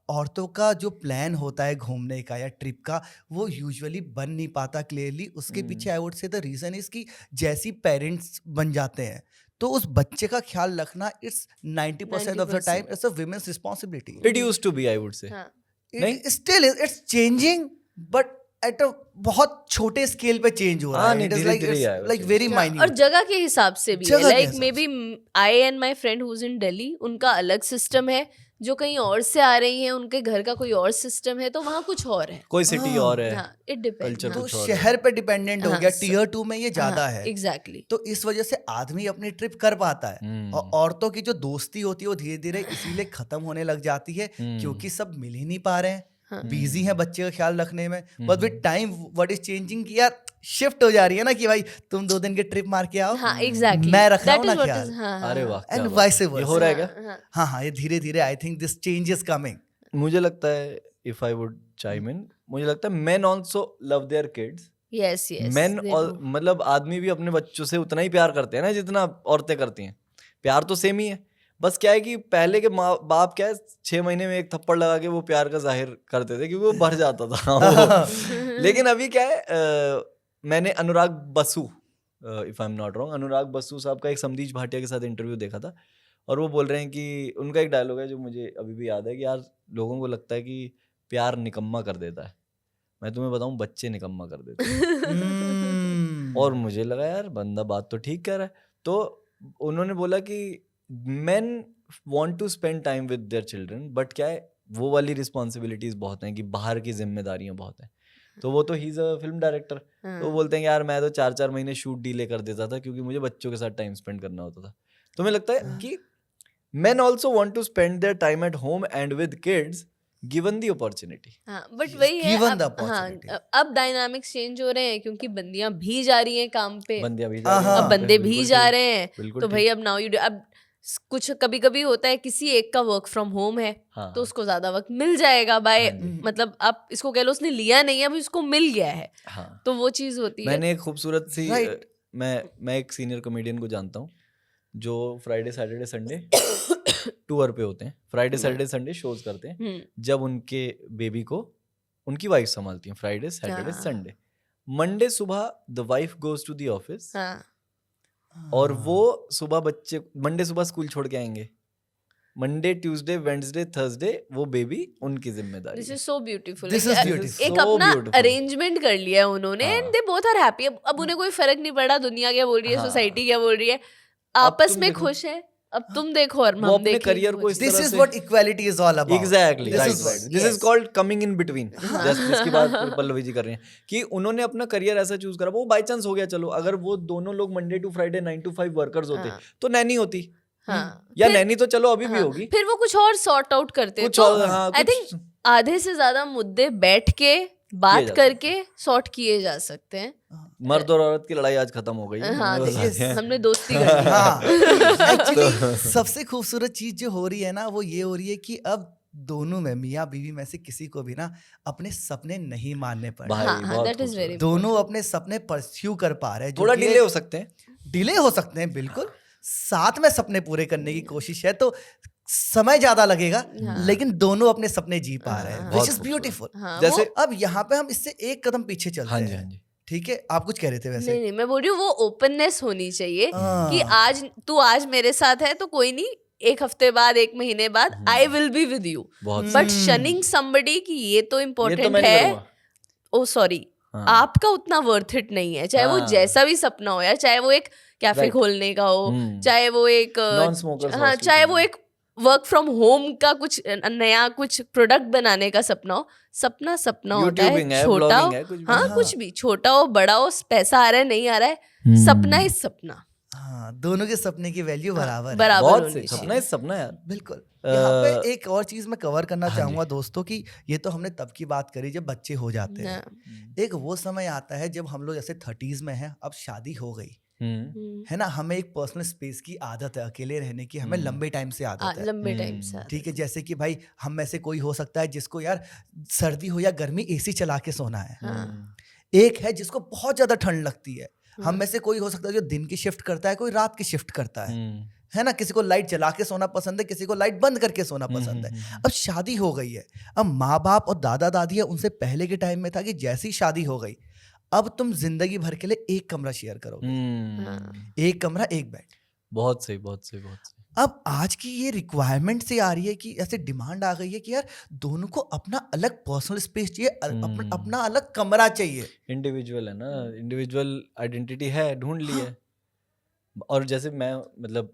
औरतों का जो प्लान होता है घूमने का या ट्रिप का, वो यूजुअली बन नहीं पाता क्लियरली। उसके पीछे I would say the reason is कि जैसी पेरेंट्स बन जाते हैं तो उस बच्चे का ख्याल रखना it's 90% of the time it's a women's responsibility. It used to be, I would say. हाँ नहीं? Still it's changing, but at a बहुत छोटे स्केल पे चेंज हो रहा हाँ, है। नहीं, इट इज धीरे-धीरे ही आएगा लाइक change। वेरी हाँ, माइन्यूट। और जगह के हिसाब से भी है। जगह के लाइक हिसाब maybe I and my friend who is in Delhi, उनका अलग सिस्टम है, जो कहीं और से आ रही हैं उनके घर का कोई और सिस्टम है, तो वहाँ कुछ और है। कोई सिटी हाँ, और है, हाँ इट डिपेंड्स। Culture तो कुछ और है। शहर पे डिपेंडेंट हो हाँ, गया, टीयर 2 में ये ज्यादा है। एग्जैक्टली। तो इस वजह से आदमी अपनी ट्रिप कर पाता है, और औरतों की जो दोस्ती होती है वो धीरे धीरे इसीलिए खत्म होने लग जाती है क्योंकि सब मिल ही नहीं पा रहे हैं, हाँ। बिजी हैं बच्चे का ख्याल रखने में। But with time what is changing कि यार शिफ्ट हो जा रही है ना कि भाई तुम 2 दिन के ट्रिप मार के आओ, हाँ एग्जैक्टली, मैं रख रहा हूँ ना ख्याल। अरे वाह, क्या एंड बात वाइस है। ये हो रहा है क्या? हाँ हाँ, ये धीरे धीरे I think this change is coming. मुझे लगता है, इफ आई वुड चाइम इन, मुझे लगता है main also love their kids. Yes yes, main मतलब आदमी भी अपने बच्चों से उतना ही प्यार करते हैं ना जितना औरतें करती हैं। प्यार तो सेम ही है, बस क्या है कि पहले के माँ बाप क्या है 6 महीने में एक थप्पड़ लगा के वो प्यार का जाहिर करते थे क्योंकि वो भर जाता था लेकिन अभी क्या है, मैंने Anurag Basu, if I am not wrong, Anurag Basu साहब का एक समदीज भाटिया के साथ इंटरव्यू देखा था, और वो बोल रहे हैं कि उनका एक डायलॉग है जो मुझे अभी भी याद है कि यार लोगों को लगता है कि प्यार निकम्मा कर देता है, मैं तुम्हें बताऊं बच्चे निकम्मा कर देते हैं। और मुझे लगा यार बंदा बात तो ठीक कह रहा है। तो उन्होंने बोला कि men want to spend time with their children, but क्या है वो वाली रिस्पॉन्सिबिलिटीज बहुत हैं कि बाहर की जिम्मेदारियां बहुत हैं। तो वो तो ही इज अ फिल्म डायरेक्टर, तो वो बोलते हैं कि यार मैं तो 4-4 महीने शूट डीले कर देता था क्योंकि मुझे बच्चों के साथ टाइम स्पेंड करना होता था। तो मुझे लगता है कि men also want to spend their time at home and with kids given the opportunity। हाँ बट वही है, Given the अब हाँ opportunity। अब डायनामिक्स चेंज हो रहे हैं क्योंकि बंदियां भी जा रही हैं काम पे, बंदियां भी हाँ, जा रही हैं, अब बंदे बिल्कुल भी ठीक, जा रहे हैं, बिल्कुल तो ठीक। भाई अब नाउ यू अब कुछ कभी कभी होता है किसी एक का वर्क फ्रॉम होम है हाँ, तो उसको ज्यादा वक्त मिल जाएगा बाय, हाँ जी। मतलब आप इसको कह लो उसने लिया नहीं है, अभी उसको मिल गया है, हाँ। तो वो चीज होती है। मैंने एक खूबसूरत सी Right। मैं एक सीनियर कॉमेडियन को जानता हूँ जो फ्राइडे सैटरडे संडे टूर पे होते हैं, फ्राइडे सैटरडे संडे शोज करते हैं, जब उनके बेबी को उनकी वाइफ संभालती हैं फ्राइडे सैटरडे हाँ। संडे। मंडे सुबह the wife goes to the office, हाँ और वो सुबह बच्चे मंडे सुबह स्कूल छोड़ के आएंगे, मंडे ट्यूसडे वेडनेसडे थर्सडे वो बेबी उनकी जिम्मेदारी दिस है। Is so beautiful, This is beautiful। एक So अपना beautiful। अरेंजमेंट कर लिया है उन्होंने, हाँ। And they both are happy. अब उन्हें कोई फर्क नहीं पड़ा दुनिया क्या बोल रही है, हाँ। सोसाइटी क्या बोल रही है, अब आपस तुम में देखो। खुश है, अब तुम देखो और वो हम अपने देखें, career को वो इस चीज़। दिस तरह इज से- what equality is all about. Exactly, This right is right, what- this is yes। Called coming in between, हाँ। जिसकी बात पल्लवी जी कर रहे हैं कि उन्होंने अपना करियर ऐसा चूज करा, वो बाय चांस हो गया। चलो अगर वो दोनों लोग Monday to Friday 9 to 5 workers होते हाँ। तो नैनी होती, हाँ या फिर- नैनी तो चलो अभी भी हाँ, होगी, फिर वो कुछ और सॉर्ट आउट करते हैं, कुछ तो और, हाँ, आई कुछ थिंक आधे से ज्यादा मुद्दे बैठ के बात जा करके सॉर्ट किए जा सकते हैं। मर्द और औरत की लड़ाई आज खत्म हो गई है, हाँ हमें this बताते is- हैं। हमने दोस्ती कर ली। हाँ एक्चुअली सबसे खूबसूरत चीज जो हो रही है ना वो ये हो रही है कि अब दोनों में मियाँ बीवी में से किसी को भी ना अपने सपने नहीं मानने पड़ रहे। भाई, हाँ हाँ बहुत दैट इज खूबसूरत। वेरी दोनों अपने सपने परस्यू कर पा रहे हैं। थोड़ा डिले हो सकते हैं, डिले हो सकते हैं बिल्कुल, साथ में सपने पूरे करने की कोशिश है तो समय ज्यादा लगेगा, हाँ। लेकिन दोनों अपने सपने जी पा रहे हैं, हाँ। विच बहुत इज खूबसूरत। ब्यूटीफुल। हाँ जैसे वो- अब यहाँ पे हम इससे एक कदम पीछे चलते हाँ जी, हैं। हाँ जी, ठीक है, आप कुछ कह रहे थे वैसे। नहीं मैं बोल रही हूँ वो ओपननेस होनी चाहिए हाँ। कि आज तू आज मेरे साथ है तो कोई नहीं, एक हफ्ते बाद एक महीने बाद I will be with you, बहुत बट शनिंग समबडी कि ये तो ये तो इम्पोर्टेंट मैं नहीं है, करूंगा। ओ सॉरी हाँ। आपका उतना वर्थ इट नहीं है, चाहे वो हाँ। जैसा भी सपना हो यार, चाहे वो एक कैफे Right। खोलने का हो, हम्म। चाहे वो एक Non-smokers हाँ hostel चाहे का। वो एक वर्क फ्रॉम होम का कुछ नया कुछ प्रोडक्ट बनाने का सपना हो, सपना सपना होता YouTubing है, है, छोटा blogging हो, है, कुछ भी। हाँ कुछ भी, छोटा हो बड़ा हो, पैसा आ रहा है नहीं आ रहा है, सपना इज सपना। हाँ, दोनों के सपने की वैल्यू बराबर है। बराबर बहुत होनी सही, चाहिए। सपना है सपना यार। बिल्कुल। यहाँ पे एक और चीज मैं कवर करना हाँ चाहूंगा दोस्तों की, ये तो हमने तब की बात करी जब बच्चे हो जाते हैं। हाँ। एक वो समय आता है जब हम लोग जैसे 30s में हैं, अब शादी हो गई हम्म, है ना, हमें एक पर्सनल स्पेस की आदत है, अकेले रहने की हमें लंबे टाइम से आदत है। लंबे टाइम से ठीक है, जैसे कि भाई हम में से कोई हो सकता है जिसको यार सर्दी हो या गर्मी एसी चला के सोना है। हाँ। एक है जिसको बहुत ज्यादा ठंड लगती है। हम में से कोई हो सकता है जो दिन की शिफ्ट करता है, कोई रात की शिफ्ट करता है ना, किसी को लाइट जला के सोना पसंद है, किसी को लाइट बंद करके सोना पसंद है। अब शादी हो गई है, अब माँ बाप और दादा दादी है, उनसे पहले के टाइम में था कि जैसी शादी हो गई अब तुम जिंदगी भर के लिए एक कमरा शेयर करोगे, एक कमरा एक बेड। बहुत सही, बहुत सही, बहुत सही। अब आज की ये रिक्वायरमेंट से आ रही है कि ऐसे डिमांड आ गई है कि यार दोनों को अपना अलग पर्सनल स्पेस चाहिए, अपना अलग कमरा चाहिए। इंडिविजुअल है ना, इंडिविजुअल आइडेंटिटी है, ढूंढ ली है। और जैसे मैं मतलब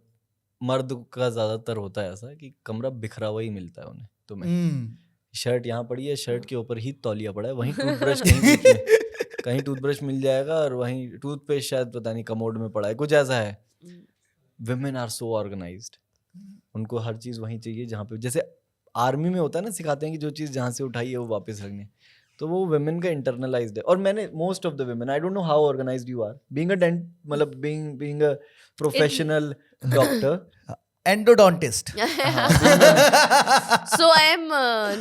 मर्द का ज्यादातर होता है ऐसा कि कमरा बिखरा हुआ ही मिलता है उन्हें। तो मैं शर्ट यहाँ पड़ी है, शर्ट के ऊपर ही तौलिया पड़ा है, वहीं टूथब्रश कहीं टूथब्रश मिल जाएगा, और वहीं टूथपेस्ट शायद पता नहीं कमोड में पड़ा है, कुछ ऐसा है। विमेन आर सो ऑर्गेनाइज्ड, उनको हर चीज वहीं चाहिए जहाँ पे, जैसे आर्मी में होता है ना, सिखाते हैं कि जो चीज जहाँ से उठाई है वो वापस रखनी, तो वो वुमेन का इंटरनलाइज्ड है। और मैंने most of the women, I don't know how organized you are, being a dent, मतलब being a professional doctor, endodontist, So I am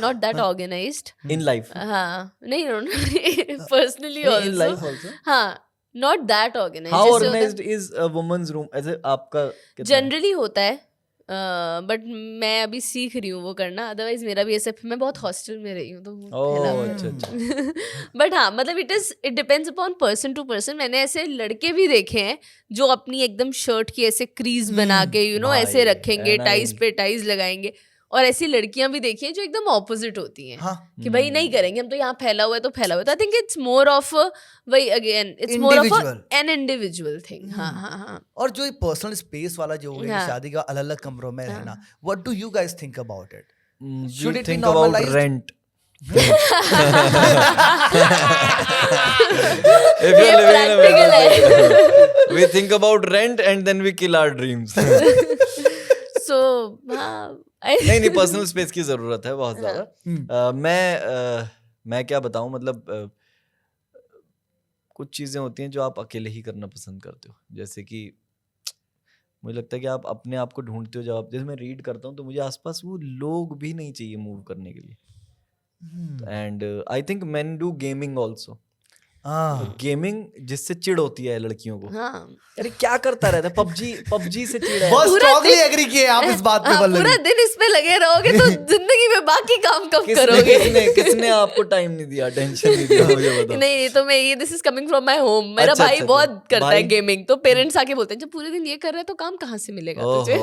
not that organized. In life, हाँ, नहीं, personally in also. Life also, हाँ, not that organized. How जैसे होता है- organized is a women's room, ऐसे आपका कितना है? जनरली होता है, बट मैं अभी सीख रही हूँ वो करना। अदरवाइज मेरा भी ऐसे, मैं बहुत हॉस्टल में रही हूँ तो ओह, अच्छा अच्छा। बट हाँ, मतलब it depends upon person to person. मैंने ऐसे लड़के भी देखे हैं जो अपनी एकदम शर्ट की ऐसे क्रीज बना के ऐसे भाई, रखेंगे, and टाइज पे टाइज लगाएंगे। और ऐसी लड़कियां भी देखी हैं जो एकदम ऑपोजिट होती हैं, हाँ, कि भाई नहीं करेंगे हम, तो यहाँ फैला हुआ है तो फैला हुआ है। तो I think it's more of वही, again it's more of Individual. An individual thing. हाँ हाँ हाँ। और जो पर्सनल स्पेस वाला जो हो गया हाँ। शादी का अलग अलग कमरों में रहना, what do you guys think about it? Do Should you it be think about normalized? rent? If ये you're living in a practical villa, we think about rent and then we kill our dreams. सो हाँ, नहीं, personal space की जरूरत है बहुत ज्यादा। मैं क्या बताऊं, मतलब कुछ चीजें होती हैं जो आप अकेले ही करना पसंद करते हो, जैसे कि मुझे लगता है कि आप अपने आप को ढूंढते हो। जब आप, जैसे मैं रीड करता हूँ तो मुझे आसपास वो लोग भी नहीं चाहिए मूव करने के लिए। And I think main do gaming also. Gaming जिससे चिढ़ होती है लड़कियों को, हाँ, अरे क्या करता रहता है, पबजी से चिढ़ है। बहुत पूरा स्ट्रांगली दिन- एग्री किए आप इस बात पे हाँ, पल्लवी। पूरा दिन इस पे लगे रहोगे तो जिंदगी में बाकी काम कब करोगे? किसने आपको टाइम नहीं दिया, टेंशन नहीं दिया, मुझे बताओ। नहीं, तो मैं ये, this is coming from my home. मेरा अच्छा, भाई अच्छा, बहुत अच्छा। करता है भाई? गेमिंग, तो पेरेंट्स आके बोलते हैं जब पूरे दिन ये कर रहे हैं तो काम कहाँ से मिलेगा तुझे?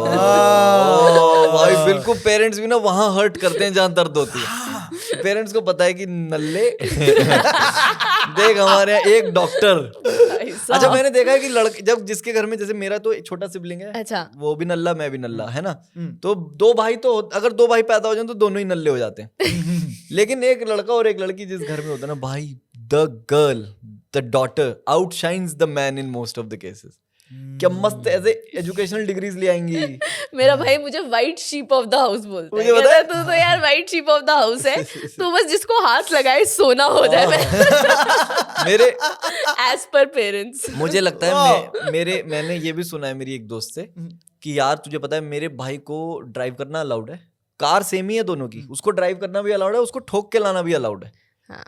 भाई बिल्कुल, पेरेंट्स भी ना वहां हर्ट करते हैं जहां दर्द होती है। पेरेंट्स को पता है कि नल्ले देख हमारे यहाँ एक डॉक्टर। अच्छा, मैंने देखा है कि लड़के जब जिसके घर में, जैसे मेरा तो एक छोटा सिबलिंग है, अच्छा, वो भी नल्ला मैं भी नल्ला, है ना, तो दो भाई, तो अगर दो भाई पैदा हो जाए तो दोनों ही नल्ले हो जाते हैं। लेकिन एक लड़का और एक लड़की जिस घर में होता है ना भाई, the girl, the daughter outshines the man in most of the cases. क्या मस्त ऐसे एजुकेशनल डिग्रीज ले आएंगी। मेरा भाई मुझे white sheep of the house बोलता है। मुझे कहता पता है तू तो यार white sheep of the house है, तो बस जिसको हाथ लगाए सोना हो जाए। मेरे एज पर पेरेंट्स। मुझे लगता है मैंने ये भी सुना है मेरी एक दोस्त से कि यार तुझे पता है मेरे भाई को ड्राइव करना अलाउड है, कार सेम ही है दोनों की, उसको ड्राइव करना भी अलाउड है, उसको ठोक के लाना भी अलाउड है। हाँ।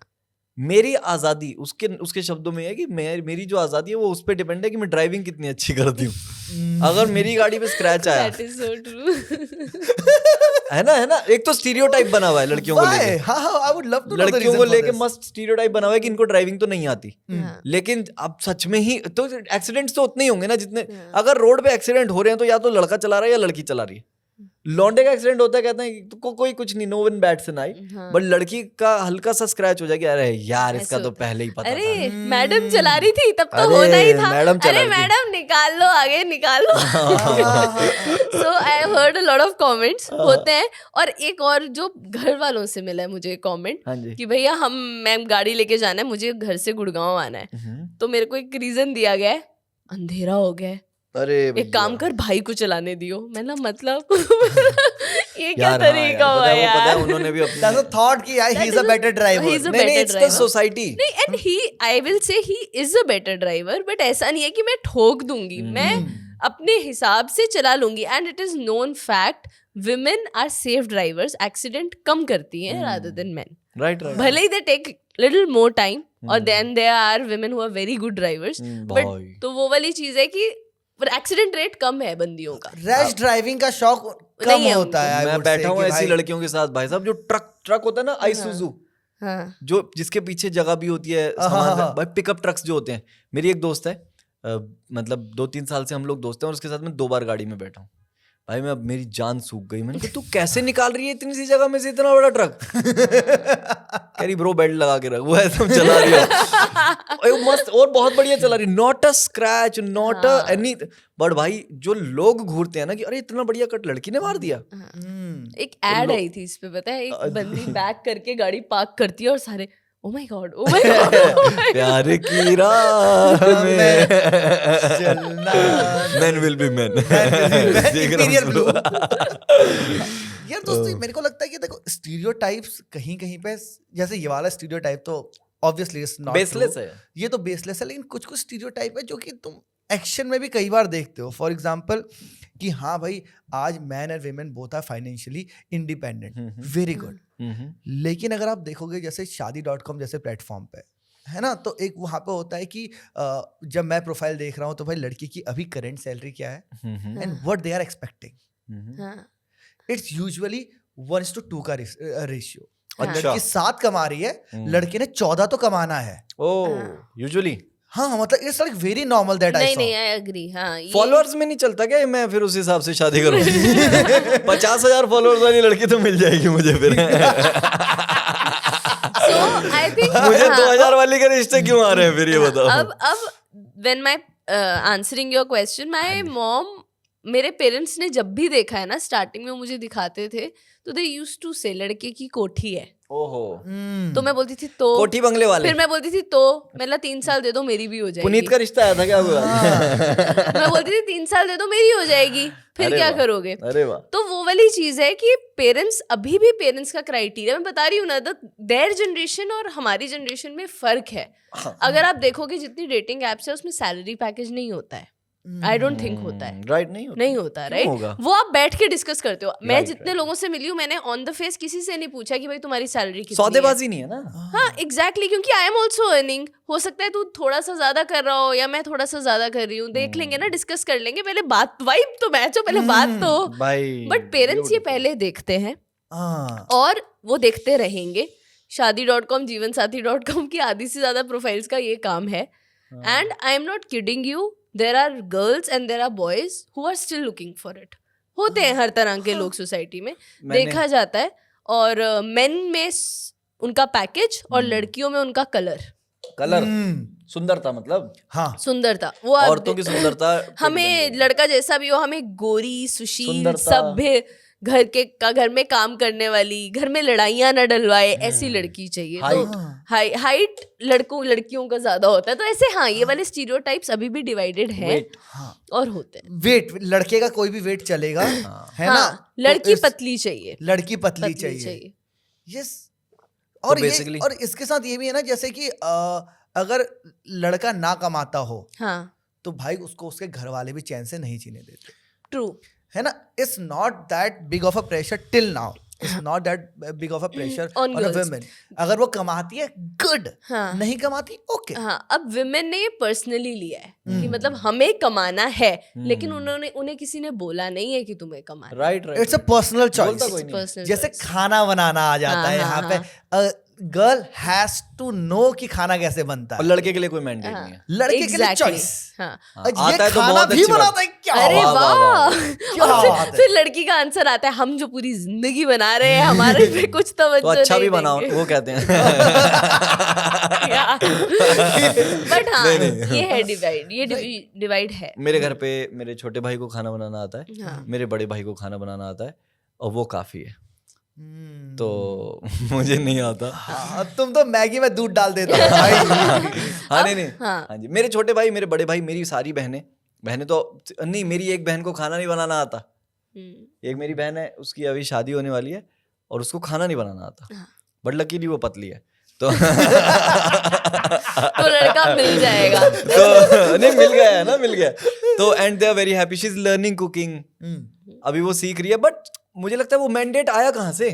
मेरी आजादी, उसके शब्दों में है कि मेरी जो आजादी है वो उस पर डिपेंड है कि मैं ड्राइविंग कितनी अच्छी करती हूँ। अगर मेरी गाड़ी पे स्क्रैच आया, That is so true. है ना, एक तो स्टीरियोटाइप बना हुआ है लड़कियों को लेके। I would love to know the लड़कियों reason को for लेके this. मस्त स्टीरियोटाइप बना हुआ है कि इनको ड्राइविंग तो नहीं आती। हाँ। लेकिन अब सच में ही तो एक्सीडेंट्स तो उतने ही होंगे ना जितने, हाँ। अगर रोड पे एक्सीडेंट हो रहे हैं तो या तो लड़का चला रहा है या लड़की चला रही है। लौंडे का एक्सीडेंट होता है, कहते हैं तो कोई कुछ नहीं, नो वन बैट्स एन आई, हाँ। बट लड़की का हल्का सा स्क्रैच हो जाएगा, अरे यार ऐसे इसका तो होता है। पहले ही पता अरे था। मैडम चला रही थी तब तो अरे, होना ही था। मैडम चला अरे रही थी। मैडम निकाल लो, आगे निकाल लो। So I have heard a lot of comments होते हैं। और एक और जो घर वालों से मिला है मुझे कमेंट, हाँ जी। कि भैया मैं गाड़ी लेके जाना है, मुझे घर से गुड़गांव आना है, तो मेरे को एक रीजन दिया गया है, अंधेरा हो गया है, अरे एक काम कर भाई को चलाने दियो। मैंने मतलब ये क्या यार, हाँ तरीका यार, हुआ पता है, वो पता है, यार। उन्होंने भी दैट्स अपने अ थॉट कि यार he is a better driver. He's a नहीं नहीं, better it's the driver. Society. नहीं, and he I will say he is a better driver, but ऐसा नहीं है कि मैं ठोक दूंगी, मैं अपने हिसाब से चला लूंगी। And it is known fact women are safe drivers, accident कम करती हैं rather than men. Right right. भले ही they take little more time, और then there are women who are very good drivers, भाई। बट तो वो वाली चीज है कि एक्सीडेंट रेट कम है बंदियों का। रैश ड्राइविंग का शौक कम नहीं है होता है। I मैं would बैठा say हूँ कि ऐसी भाई- लड़कियों के साथ भाई साहब, जो ट्रक होता है ना, आईसुजू, हाँ जो जिसके पीछे जगह भी होती है सामान भाई, पिकअप ट्रक्स जो होते हैं। मेरी एक दोस्त है, मतलब 2-3 साल से हम लोग दोस्त हैं, और उसके साथ मैं 2 बार गाड़ी में बैठा हूँ भाई। मैं अब मेरी जान सूख गई। मैंने कहा तू कैसे निकाल रही है इतनी सी जगह में से इतना बड़ा ट्रक? कह रही ब्रो बेल्ट लगा के रख, वो ऐसा चला रही है मस्त, और बहुत बढ़िया चला रही, not a scratch, not a any. But भाई जो लोग घूरते हैं ना कि अरे इतना बढ़िया कट लड़की ने मार दिया। एक एड आई थी इस पे, पता है, एक बंदी बैक करके गाड़ी पार्क करती है और सारे oh my God, oh my God. प्यार की राह में चलना men will be men। Imperial blue। यार दोस्तों, मेरे को लगता है कि देखो स्टीरियोटाइप्स कहीं कहीं पे, जैसे ये वाला स्टीरियोटाइप तो ऑब्वियसली इट्स नॉट बेसलेस है। ये तो बेसलेस है, लेकिन कुछ कुछ स्टीरियोटाइप है जो कि तुम एक्शन में भी कई बार देखते हो। फॉर एग्जाम्पल कि हाँ भाई, आज मैन और women both are financially independent, very good. लेकिन अगर आप देखोगे जैसे शादी.com जैसे प्लेटफॉर्म पे है ना, तो एक वहाँ पे होता है कि जब मैं प्रोफाइल देख रहा हूँ तो भाई लड़की की अभी करंट सैलरी क्या है and what they are expecting, it's usually 1:2 का रेशियो। और अच्छा। लड़की 7 कमा रही है, लड़के ने 14 तो कमाना है। ओह यूजुअली हाँ, मतलब it's like very normal that I नहीं सॉ। नहीं, आई एग्री। हाँ, फॉलोअर्स में नहीं चलता क्या? मैं फिर उस हिसाब से शादी करूँ। 50,000 फॉलोअर्स वाली लड़की तो मिल जाएगी मुझे फिर। So I think मुझे हाँ, 2000 वाली के रिश्ते क्यों आ रहे हैं फिर, ये बताओ। अब when my answering your question, my mom, मेरे पेरेंट्स ने जब भी देखा है ना, स्टार्टिंग में मुझे दिखाते थे तो दे यूज्ड टू से लड़के की कोठी है, ओहो, तो मैं बोलती थी तो कोठी बंगले वाले। फिर मैं बोलती थी तो मतलब 3 साल दे दो मेरी भी हो जाएगी। पुनीत का रिश्ता आया था क्या आपके पास? मैं बोलती थी 3 साल दे दो मेरी हो जाएगी, फिर अरे क्या वाह, करोगे? अरे वाह। तो वो वाली चीज है कि पेरेंट्स, अभी भी पेरेंट्स का क्राइटेरिया मैं बता रही हूँ ना, देयर जनरेशन और हमारी जनरेशन में फर्क है। अगर आप देखोगे जितनी डेटिंग एप्स है उसमें सैलरी पैकेज नहीं होता है, आई डोंट थिंक होता है, राइट, नहीं होता, क्यों राइट? होगा? वो आप बैठ के डिस्कस करते हो। मैं Right, जितने right. लोगों से मिली हूँ, मैंने ऑन द फेस किसी से नहीं पूछा कि भाई तुम्हारी सैलरी कितनी है। सौदेबाजी नहीं है ना। हाँ एग्जैक्टली, क्योंकि आई एम ऑल्सो अर्निंग। हो सकता है तू थोड़ा सा ज्यादा कर रहा हो या मैं थोड़ा सा ज्यादा कर रही हूँ, देख लेंगे ना, डिस्कस कर लेंगे, पहले बात, वाइब तो मैच हो, पहले बात तो। भाई बट पेरेंट्स ये पहले देखते हैं और वो देखते रहेंगे। शादी.com, जीवनसाथी.com की आधी से ज्यादा प्रोफाइल्स का ये काम है। And I am not kidding you, there are girls and there are boys who are still looking for it. होते हैं हर तरह के लोग सोसाइटी में, देखा जाता है। और मेन में उनका पैकेज और लड़कियों में उनका कलर सुंदरता, मतलब हाँ, सुंदरता, वो औरतों की सुंदरता। हमें लड़का जैसा भी हो, हमें गोरी, सुशील, सुंदरता। सभ्य, घर में काम करने वाली, घर में लड़ाइयाँ न डलवाए, ऐसी लड़की चाहिए। तो हाइट लड़कियों का ज्यादा होता है, तो ऐसे हाँ, ये वाले स्टीरियोटाइप्स अभी भी डिवाइडेड हैं और होते हैं। वेट, लड़के का कोई भी वेट चलेगा, है ना? लड़की पतली चाहिए, लड़की पतली चाहिए। यस। और तो ये, basically- और इसके साथ ये भी है ना, जैसे कि अगर लड़का ना कमाता हो तो भाई उसको उसके घर वाले भी चैन से नहीं जीने देते। ट्रू, है ना? It's not that big of a pressure till now, it's not that big of a pressure On on a girls. Women. अगर वो कमाती है गुड, हाँ। नहीं कमाती ओके। हाँ, अब विमेन ने ये पर्सनली लिया है कि मतलब हमें कमाना है, लेकिन उन्हें किसी ने बोला नहीं है कि तुम्हें कमाना। Right right. It's a personal choice. कोई नहीं। Personal जैसे choice. खाना बनाना आ जाता है यहाँ पे, गर्ल हैज टू नो कि खाना कैसे बनता और है। लड़के के लिए कोई मैंडेट नहीं है। लड़के के लिए Exactly. चॉइस। हाँ। ये आता है तो खाना बहुत भी अच्छी बात। बनाता है क्या? अरे वाह, वाह, वाह, वाह! क्या और बात है। फिर लड़की का आंसर आता है, हम जो पूरी जिंदगी बना रहे हैं, हमारे पे कुछ तवज्जो तो अच्छा नहीं भी बनाओ, देंगे। वो कहते हैं। बट हाँ, नहीं। ये है डिवाइड, ये डिवाइड है। मेरे घर पे मेरे छोटे भाई को खाना बनाना आता है, हाँ। मेरे बड़े भाई को खाना बनाना आता है, और वो काफी है। तो मुझे नहीं आता। हाँ, तुम तो मैगी में दूध डाल देते हो भाई। हाँ नहीं हाँ। हाँ जी, मेरे छोटे भाई, मेरे बड़े भाई, मेरी सारी बहनें बहनें तो नहीं, मेरी एक बहन को खाना नहीं बनाना आता। हम्म। एक मेरी बहन है, उसकी अभी शादी होने वाली है और उसको खाना नहीं बनाना आता, हाँ। बट लकीली वो पतली है तो तो लड़का मिल जाएगा। तो नहीं, मिल गया है ना, मिल गया। तो and they are very happy, she is learning cooking, अभी वो सीख रही है। बट मुझे लगता है वो मैंडेट आया कहाँ से,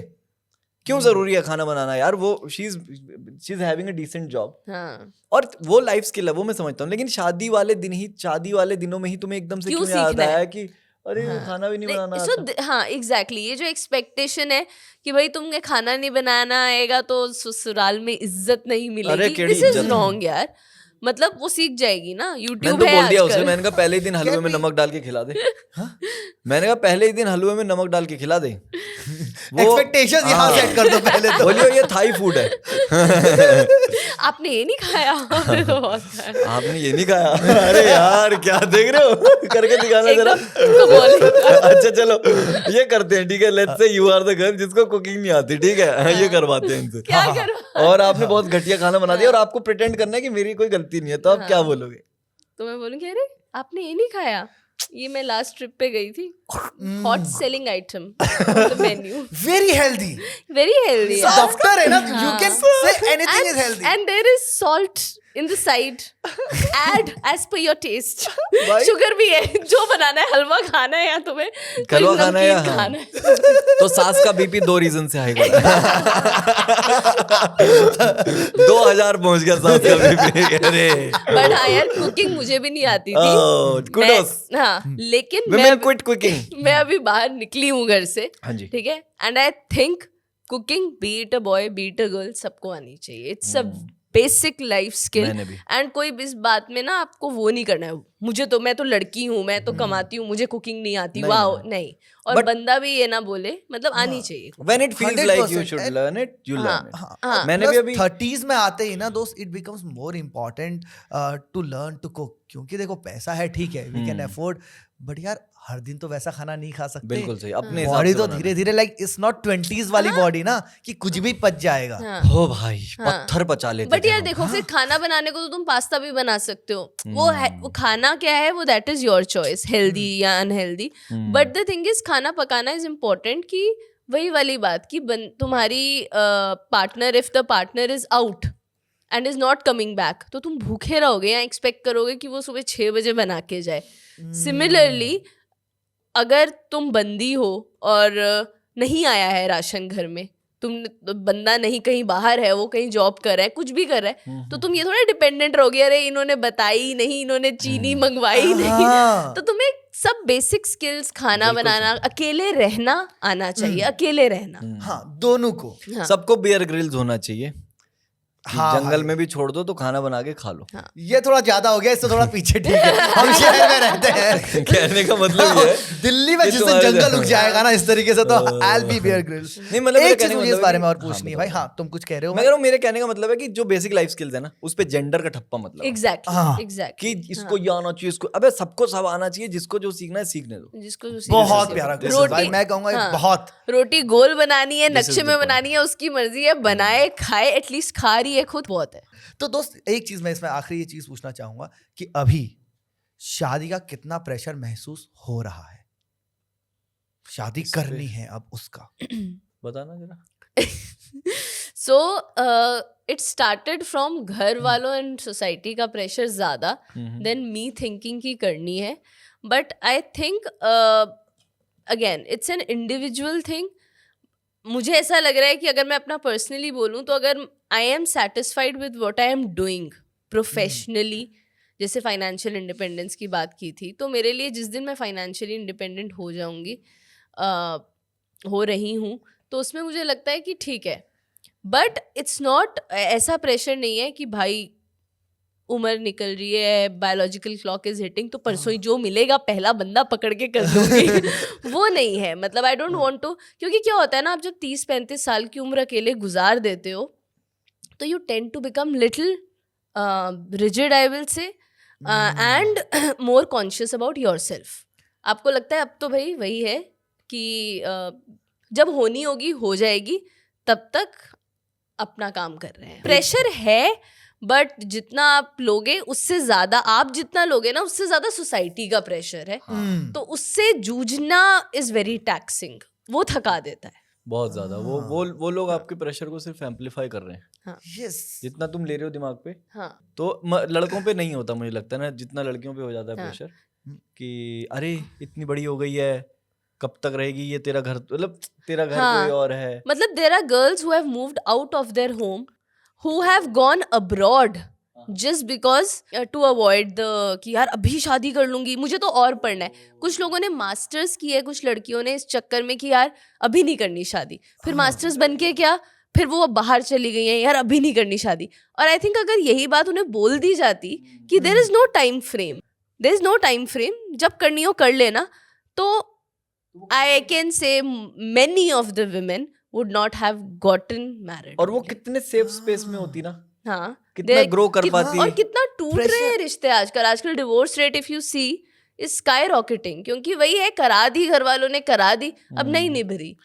क्यों जरूरी है खाना बनाना यार? वो she is having a decent job, हाँ। और वो लाइफ स्किल है, वो मैं समझता हूँ। लेकिन शादी वाले दिनों में ही तुम्हें एकदम से क्यों क्यों याद सीखना है? आया कि अरे हाँ। खाना भी नहीं बनाना so आता? हाँ, एग्जैक्टली ये जो एक्सपेक्टेशन है कि भाई तुमने खाना नहीं बनाना आएगा तो ससुराल में इज्जत नहीं अरे मिलेगी, केड़ी दिस इज इज्जत? रॉन्ग यार। मतलब वो सीख जाएगी ना, मैंने यूट्यूब तो है बोल दिया उसे, आजकल। मैंने कहा पहले ही दिन हलवे में नमक डाल के खिला दे। मैंने कहा पहले ही दिन हलवे में नमक डाल के खिला दे। एक्सपेक्टेशंस यहाँ सेट कर दो पहले तो। बोलियो ये थाई फूड है। आपने ये नहीं खाया? आपने तो बहुत खाया। आपने ये नहीं खाया? अरे यार क्या देख रहे हो, करके दिखाना जरा। एकदम कमाल। अच्छा चलो ये करते हैं, ठीक है। Let's say you are the girl जिसको कुकिंग नहीं आती, ठीक है, ये करवाते हैं इनसे। क्या करो? और आपने बहुत घटिया खाना बना दिया और आपको प्रिटेंड करना है कि मेरी कोई गलती नहीं है, तो आप क्या बोलोगे? तो मैं बोलूंगी अरे आपने ये नहीं खाया, ये मैं लास्ट ट्रिप पे गई थी, hot selling item on the menu, very healthy, very healthy. Doctor है ना, you can say anything is healthy. And there is salt in the side. Add as per your taste. Sugar भी है, जो बनाना है, हलवा खाना है या तुम्हें कोई हलवा खाना है या नमकीन हाँ। खाना है। तो सास का बीपी 2 रीजन से आएगा। 2000 पहुंच गया सास का बीपी। अरे बट हाँ यार, कुकिंग मुझे भी नहीं आती थी। Oh, kudos. हाँ, लेकिन Women quit cooking. मैं अभी बाहर निकली हूँ घर से, हाँ जी। ठीक है, and I think cooking, B it a boy B it a girl, सबको आनी चाहिए। It's a basic life skill. मैंने भी। एंड कोई भी इस बात में ना आपको वो नहीं करना है, मैं तो लड़की हूँ, मैं तो कमाती हूँ, मुझे कुकिंग नहीं आती, नहीं, वाओ नहीं। नहीं। और बंदा भी ये ना बोले, मतलब आनी चाहिए। When it feels like you 100%. should learn it, you learn it. हाँ। मैंने भी अभी 30s में आते ही ना दोस्त, it becomes more important to learn to cook, क्योंकि देखो पैसा है, ठीक है, वी कैन अफोर्ड, बट यार हर दिन तो वैसा खाना नहीं खा सकते। बिल्कुल सही, अपने हिसाब बॉडी से तो बनाना। धीरे धीरे, लाइक इट्स नॉट 20s वाली बॉडी ना कि कुछ भी पच जाएगा। हाँ। हो भाई, हाँ। पत्थर पचा लेते बट थे यार हम। देखो, फिर खाना बनाने को तो तुम पास्ता भी बना सकते हो, वो है, वो खाना क्या है, वो that is your choice, healthy या unhealthy. But the thing is, खाना पकाना इज इम्पोर्टेंट, कि वही वाली बात कि तुम्हारी partner, if the partner is out and is not coming back, तो तुम भूखे रहोगे या एक्सपेक्ट करोगे कि वो सुबह 6 बजे बना के जाए। सिमिलरली अगर तुम बंदी हो और नहीं आया है राशन घर में, बंदा नहीं, कहीं बाहर है, वो कहीं जॉब कर रहा है, कुछ भी कर रहा है, तो तुम ये थोड़ा डिपेंडेंट रहोगे, अरे इन्होंने बताई नहीं, इन्होंने चीनी मंगवाई नहीं। तो तुम्हें सब बेसिक स्किल्स, खाना बनाना, अकेले रहना आना चाहिए, अकेले रहना। हाँ, दोनों को। हाँ। सबको बियर ग्रिल्स होना चाहिए। हाँ, जंगल में भी छोड़ दो तो खाना बना के खा लो। ये थोड़ा ज्यादा हो गया, इससे थोड़ा पीछे, ठीक है, हम शहर में रहते हैं। कहने का मतलब ये है, दिल्ली में ये जिस दिन तुम्हारे जंगल जैसा- उग जाएगा ना इस तरीके से, तो I will be Bear Grylls. नहीं, मतलब मेरे एक चीज कहने का मुझे इस मतलब बारे है में और कि- पूछनी है हाँ, भाई। हाँ, तुम कुछ कह रहे हो? मैं कह रहा हूँ, मेरे कहने का मतलब है कि जो बेसिक लाइफ स्किल्स है ना, उस पे जेंडर का ठप्पा मतलब है। एग्जैक्टली, हाँ। एग्जैक्टली। कि इसको ये आना चाहिए, इसको, अबे सबको सब आना चाहिए, जिसको जो सीखना है सीखने दो। जिसको जो बहुत सीखना प्यारा है। क्वेश्चन भाई, मैं कहूंगा ये हाँ। बहुत। रोटी गोल बनानी है, This is नक्शे the में point. बनानी है, उसकी मर्जी है, बनाए खाए, एटलीस्ट खा रही है खुद, बहुत है। तो दोस्त, एक चीज मैं इसमें आखिरी ये चीज पूछना चाहूंगा कि अभी शादी का कितना प्रेशर महसूस हो रहा है? शादी इस पे- करनी है अब उसका। बताना जरा। सो इट स्टार्टेड फ्रॉम घर वालों एंड सोसाइटी का प्रेशर ज़्यादा देन मी थिंकिंग की करनी है। But I think again it's an individual thing. मुझे ऐसा लग रहा है कि अगर मैं अपना पर्सनली बोलूँ तो अगर I am satisfied with what I am doing professionally, जैसे फाइनेंशियल इंडिपेंडेंस की बात की थी, तो मेरे लिए जिस दिन मैं फाइनेंशियली इंडिपेंडेंट हो जाऊँगी, हो रही हूँ, तो उसमें मुझे लगता है कि ठीक है। बट इट्स नॉट, ऐसा प्रेशर नहीं है कि भाई उम्र निकल रही है, बायोलॉजिकल क्लॉक इज हिटिंग, तो परसों ही जो मिलेगा पहला बंदा पकड़ के कर दूंगी। वो नहीं है। मतलब आई डोंट वांट टू, क्योंकि क्या होता है ना, आप जब 30-35 साल की उम्र अकेले गुजार देते हो तो you tend to become little rigid, I will say, and more conscious about yourself. आपको लगता है अब तो भाई वही है कि जब होनी होगी हो जाएगी, तब तक अपना काम कर रहे हैं। प्रेशर है, बट जितना आप लोगे उससे ज्यादा, आप जितना लोगे ना उससे ज्यादा सोसाइटी का प्रेशर है, तो उससे जूझना इज वेरी टैक्सिंग, वो थका देता है। बहुत ज्यादा वो लोग आपके प्रेशर को सिर्फ एम्पलीफाई कर रहे हैं। हाँ यस जितना तुम ले रहे हो दिमाग पे, हाँ तो लड़कों पे नहीं होता मुझे लगता है ना, जितना लड़कियों पे हो जाता है हाँ। प्रेशर कि अरे इतनी बड़ी हो गई है, कब तक रहेगी ये, तेरा घर मतलब तेरा घर हाँ। कोई और है। मतलब there are girls who have moved out of their home, who have gone abroad just because to avoid the कि यार अभी शादी कर लूंगी, मुझे तो और पढ़ना है। कुछ लोगों ने मास्टर्स की है, कुछ लड़कियों ने इस चक्कर में कि यार अभी नहीं करनी शादी, फिर मास्टर्स बन के क्या, फिर वो अब बाहर चली गई हैं, यार अभी नहीं करनी शादी। और आई थिंक अगर यही बात उन्हें बोल दी जाती कि there is no time frame, there is no time frame, जब करनी हो कर लेना, तो I can say many of the women would not have gotten married. और वो कितने सेफ स्पेस में होती ना, हाँ कितना ग्रो कर पाती। और कितना टूट रहे हैं रिश्ते आजकल। आजकल divorce rate if you see is skyrocketing, क्योंकि वही है, करा दी, घर वालों ने करा दी, अब नहीं निभ रही।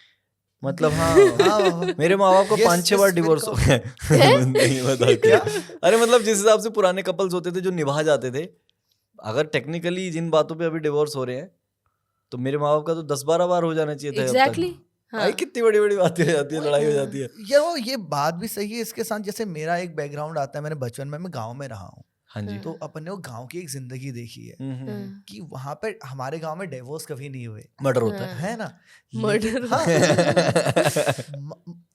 मतलब हाँ मेरे माँ बाप को 5-6 बार डिवोर्स हो गए। नहीं बता क्या? अरे मतलब जिस हिसाब से पुराने कपल्स होते थे जो निभा जाते थे, अगर टेक्निकली जिन बातों पे अभी डिवोर्स हो रहे हैं, तो मेरे माँ बाप का तो 10-12 बार हो जाना चाहिए था। एग्जैक्टली भाई कितनी बड़ी बड़ी बातें हो जाती है, लड़ाई हो जाती है। ये बात भी सही है। इसके साथ जैसे मेरा एक बैकग्राउंड आता है, मैंने बचपन में मैं गांव में रहा हूँ, हाँ जी। तो अपन ने वो गांव की एक जिंदगी देखी है कि हाँ। वहां पे हमारे गांव में डिवोर्स कभी नहीं हुए, मर्डर होता है। है ना? मर्डर हाँ,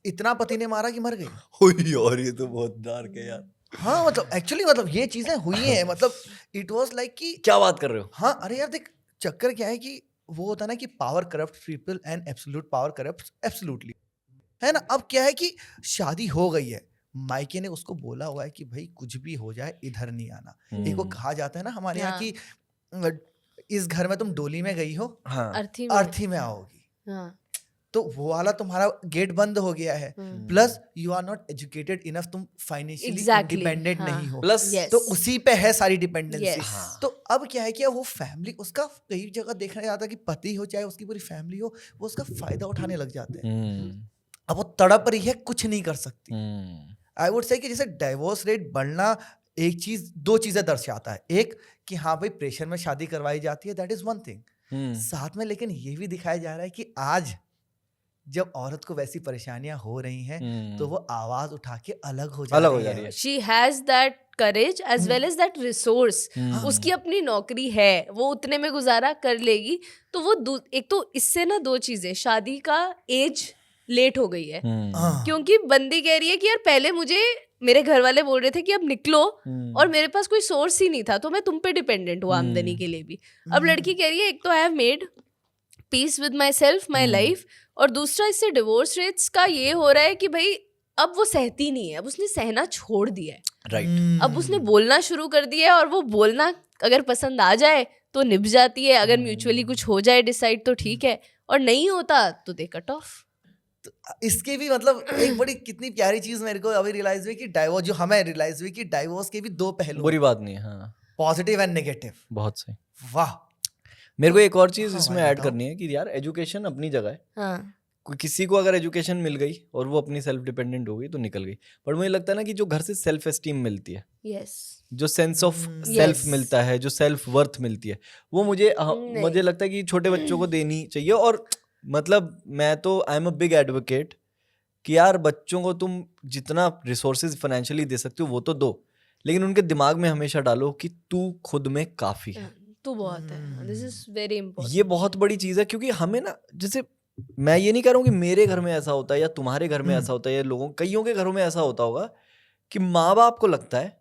इतना पति ने मारा कि मर गई। हुई, और ये तो बहुत डार्क है यार। हाँ मतलब एक्चुअली मतलब ये चीजें हुई हैं, मतलब इट वाज लाइक कि क्या बात कर रहे हो? हाँ अरे यार देख, चक्कर क्या है कि वो होता है ना कि power corrupt people and absolute power corrupt absolutely, है ना? अब क्या है कि शादी हो गई है, मायके ने उसको बोला हुआ है कि भाई कुछ भी हो जाए इधर नहीं आना। एक वो कहा जाता है ना हमारे यहाँ हाँ। कि इस घर में तुम डोली में गई हो, हाँ अर्थी में। अर्थी में आओगी। हाँ। तो वो वाला तुम्हारा गेट बंद हो गया है, plus you are not educated enough, तुम फाइनेंशियली Exactly, इंडिपेंडेंट हाँ। नहीं हो, प्लस Yes. तो उसी पे है सारी डिपेंडेंसी। Yes. तो अब क्या है कि वो फैमिली उसका कई जगह देखने जाता है कि पति हो चाहे उसकी पूरी फैमिली हो, वो उसका फायदा उठाने लग जाते हैं। अब वो तड़प रही है, कुछ नहीं कर सकती। आई वुड से कि जैसे डाइवोर्स रेट बढ़ना एक चीज, दो चीजें दर्शाता है। एक कि हाँ भाई प्रेशर में शादी करवाई जाती है, दैट इज वन थिंग। साथ में लेकिन ये भी दिखाया जा रहा है कि आज जब औरत को वैसी परेशानियां हो रही हैं, तो वो आवाज उठा के अलग हो जा रही है। She has that courage as well as that resource. उसकी अपनी नौकरी है, वो उतने में गुजारा कर लेगी। तो वो एक तो इससे ना दो चीजें, शादी का एज लेट हो गई है, क्योंकि बंदी कह रही है कि यार पहले मुझे मेरे घर वाले बोल रहे थे कि अब निकलो, और मेरे पास कोई सोर्स ही नहीं था, तो मैं तुम पे डिपेंडेंट हूँ आमदनी के लिए भी। अब लड़की कह रही है एक तो I have made peace with my self, my life, और दूसरा इससे डिवोर्स रेट्स का ये हो रहा है कि भाई अब वो सहती नहीं है, अब उसने सहना छोड़ दिया है। राइट। अब उसने बोलना शुरू कर दिया है, और वो बोलना अगर पसंद आ जाए तो निभ जाती है, अगर म्यूचुअली कुछ हो जाए डिसाइड तो ठीक है, और नहीं होता तो दे कट ऑफ। इसके भी मतलब एक बड़ी कितनी प्यारी चीज मेरे को अभी रियलाइज हुई कि डाइवोर्स, जो हमें रियलाइज हुई कि डाइवोर्स के भी दो पहलू, बुरी बात नहीं है। हाँ पॉजिटिव एंड नेगेटिव। बहुत सही। वाह। मेरे को एक और चीज हाँ, इसमें भाई ऐड बताओ। करनी है कि यार एजुकेशन अपनी जगह है। हाँ। किसी को अगर एजुकेशन मिल गई और वो अपनी सेल्फ डिपेंडेंट हो गई तो निकल गई, बट मुझे लगता है ना कि जो घर से सेल्फ एस्टीम मिलती है, यस, जो सेंस ऑफ सेल्फ Yes. मिलता है, जो सेल्फ वर्थ मिलती है, वो मुझे लगता है कि छोटे बच्चों को देनी चाहिए। और मतलब मैं तो I am a big advocate कि यार बच्चों को तुम जितना रिसोर्सेज फाइनेंशियली दे सकते हो वो तो दो, लेकिन उनके दिमाग में हमेशा डालो कि तू खुद में काफी है। तू बहुत है, दिस इज वेरी इंपॉर्टेंट। ये बहुत बड़ी चीज है, क्योंकि हमें ना, जैसे मैं ये नहीं कह रहा हूँ कि मेरे घर में ऐसा होता है या तुम्हारे घर में ऐसा होता है या कईयों के घरों में ऐसा होता होगा कि माँ बाप को लगता है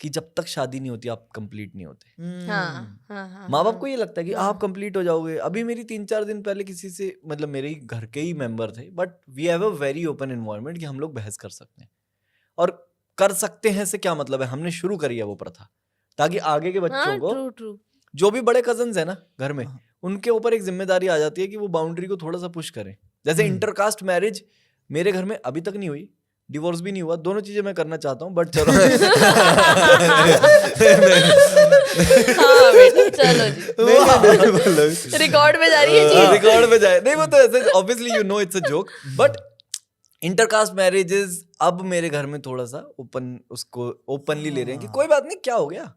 कि जब तक शादी नहीं होती आप कंप्लीट नहीं होते। हाँ, माँ बाप को ये लगता है कि आप कंप्लीट हो जाओगे। अभी मेरी 3-4 दिन पहले किसी से, मतलब मेरे ही घर के ही मेंबर थे, but we have a very open environment कि हम लोग बहस कर सकते हैं। और कर सकते हैं से क्या मतलब है, हमने शुरू करी है वो प्रथा, ताकि आगे के बच्चों को, जो भी बड़े कजन्स है ना घर में, उनके ऊपर एक जिम्मेदारी आ जाती है कि वो बाउंड्री को थोड़ा सा पुश करें। जैसे इंटरकास्ट मैरिज मेरे घर में अभी तक नहीं हुई, डिवोर्स भी नहीं हुआ, दोनों चीजें मैं करना चाहता हूँ, बट चलो हाँ बेटा, चलो जी, रिकॉर्ड में जा रही है चीज। रिकॉर्ड में जाए नहीं, वो तो ऐसे obviously you know it's a joke, but intercaste marriages अब मेरे घर में थोड़ा सा उसको ओपनली ले रहे हैं कि कोई बात नहीं, क्या हो गया।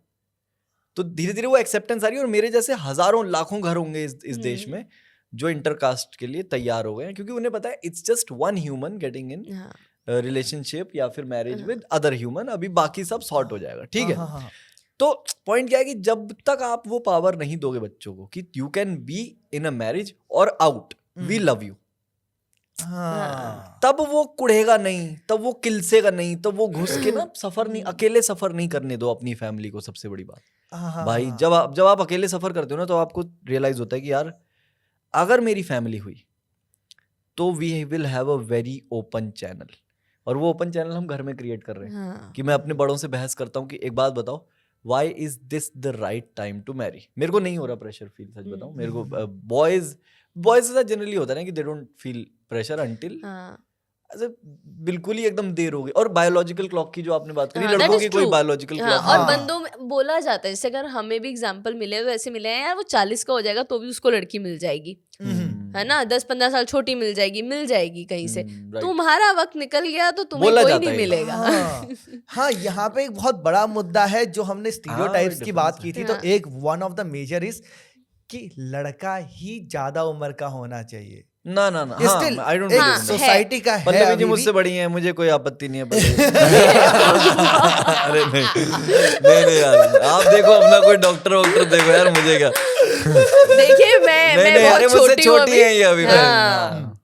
तो धीरे धीरे वो एक्सेप्टेंस आ रही है और मेरे जैसे हजारों लाखों घर होंगे इस देश में जो इंटरकास्ट के लिए तैयार हो गए हैं, क्योंकि उन्हें पता है it's just one human getting in relationship या फिर मैरिज विद अदर ह्यूमन, अभी बाकी सब सॉर्ट हो जाएगा, ठीक है। तो पॉइंट क्या है कि जब तक आप वो पावर नहीं दोगे बच्चों को कि you can be in a marriage और आउट, वी लव यू, तब वो कुढ़ेगा नहीं, तब वो किलसेगा नहीं, तब वो घुस के ना सफर नहीं, अकेले सफर नहीं करने दो अपनी फैमिली को। सबसे बड़ी बात भाई, जब आप अकेले सफर करते हो ना, तो आपको रियलाइज होता है कि यार अगर मेरी फैमिली हुई तो we will have a very open channel, और वो ओपन चैनल हम घर में क्रिएट कर रहे हैं कि मैं अपने बड़ों से बहस करता हूँ कि एक बात बताओ, why is this the right time to marry. मेरे को नहीं हो रहा प्रेशर फील, सच बताऊं मेरे को। बॉयज के साथ जनरली होता है ना कि they don't feel pressure until बिल्कुल ही एकदम देर हो गई। और बायोलॉजिकल क्लॉक की जो आपने बात करी, लड़कों की कोई बायोलॉजिकल क्लॉक और बंदों में बोला जाता है, जैसे अगर हमें भी एग्जांपल मिले तो ऐसे मिले हैं यार, वो 40 का हो जाएगा तो भी उसको लड़की मिल जाएगी, है ना, 10-15 साल छोटी मिल जाएगी कहीं से। तुम्हारा वक्त निकल गया तो तुम्हें कोई नहीं मिलेगा। हाँ, यहाँ पे एक बहुत बड़ा मुद्दा है जो हमने स्टीरियोटाइप्स की बात की थी। तो एक one of the major is कि लड़का ही ज्यादा उम्र का होना चाहिए। ना आई डोंट नो, सोसाइटी का है। पल्लवी जी मुझसे बड़ी हैं, मुझे कोई आपत्ति नहीं है। अरे नहीं यार, आप देखो अपना कोई डॉक्टर देखो यार, मुझे क्या। देखिए मैं बहुत छोटी है ये अभी,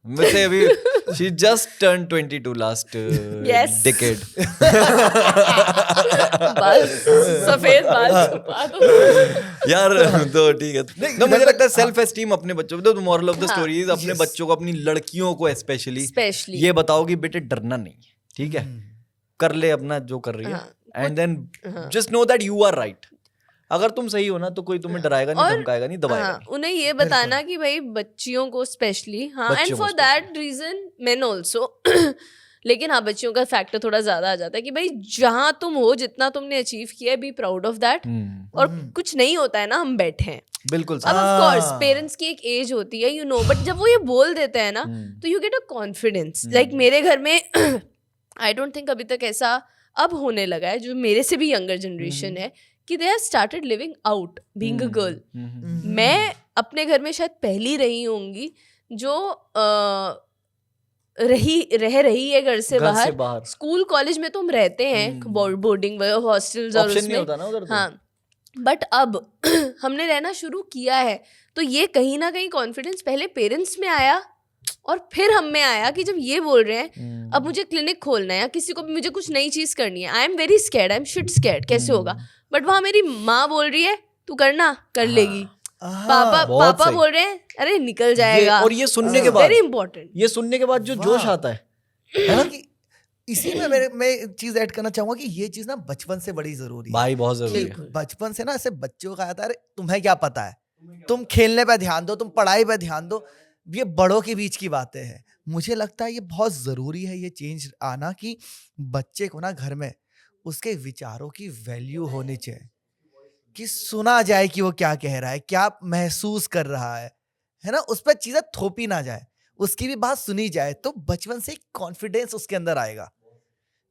मुझसे अभी she just turned 22 last decade. बस सफेद बाल छुपा दो यार, तो ठीक है। तो मुझे लगता है सेल्फ एस्टीम अपने बच्चों को, तो moral of the story is अपने बच्चों को, अपनी लड़कियों को स्पेशली ये बताओ कि बेटे डरना नहीं है, ठीक है, कर ले अपना जो कर रही है, and then just know that you are right. अगर तुम सही हो ना तो कोई तुम्हें डराएगा नहीं, धमकाएगा नहीं, दबाएगा नहीं। उन्हें ये बताना कि भाई बच्चियों को specially, and for that reason men also. लेकिन हाँ, बच्चियों का फैक्टर थोड़ा ज्यादा आ जाता है कि भाई जहां तुम हो, जितना तुमने अचीव किया है, बी प्राउड ऑफ दैट। और कुछ नहीं होता है ना, हम बैठे हैं, बिल्कुल। अब ऑफ कोर्स पेरेंट्स की एक एज होती है, बट जब वो ये बोल देते हैं ना, तो you get a confidence. Like मेरे घर में आई डोंट थिंक अभी तक ऐसा अब होने लगा है, जो मेरे से भी यंगर जनरेशन है, कि they have started living out being a girl. मैं अपने घर में शायद पहली रही होंगी जो रह रही है घर से बाहर। स्कूल कॉलेज में तो हम रहते हैं, बोर्डिंग हॉस्टल्स और उसमें होता ना उधर। हाँ, बट अब हमने रहना शुरू किया है, तो ये कहीं ना कहीं कॉन्फिडेंस पहले पेरेंट्स में आया और फिर हम में आया कि जब ये बोल रहे हैं अब मुझे क्लिनिक खोलना है या किसी को भी मुझे कुछ नई चीज करनी है, I am very scared, I am shit scared, कैसे होगा। बट वहां मेरी माँ बोल रही है तू करना, कर लेगी। पापा बोल रहे हैं अरे निकल जाएगा। और ये सुनने के बाद, वेरी इंपॉर्टेंट, ये सुनने के बाद जो जोश आता है ना, कि इसी में मैं एक चीज ऐड करना चाहूंगा कि ये चीज ना बचपन से बड़ी जरूरी है भाई, बहुत जरूरी है। बचपन से ना ऐसे बच्चों का आता है, तुम्हें क्या पता है, तुम खेलने पे ध्यान दो, तुम पढ़ाई पे ध्यान दो, ये बड़ों के बीच की बातें हैं। मुझे लगता है ये बहुत जरूरी है, ये चेंज आना, कि बच्चे को ना घर में उसके विचारों की वैल्यू होनी चाहिए, कि सुना जाए कि वो क्या कह रहा है, क्या महसूस कर रहा है ना, उस पर चीजें थोपी ना जाए, उसकी भी बात सुनी जाए। तो बचपन से कॉन्फिडेंस उसके अंदर आएगा,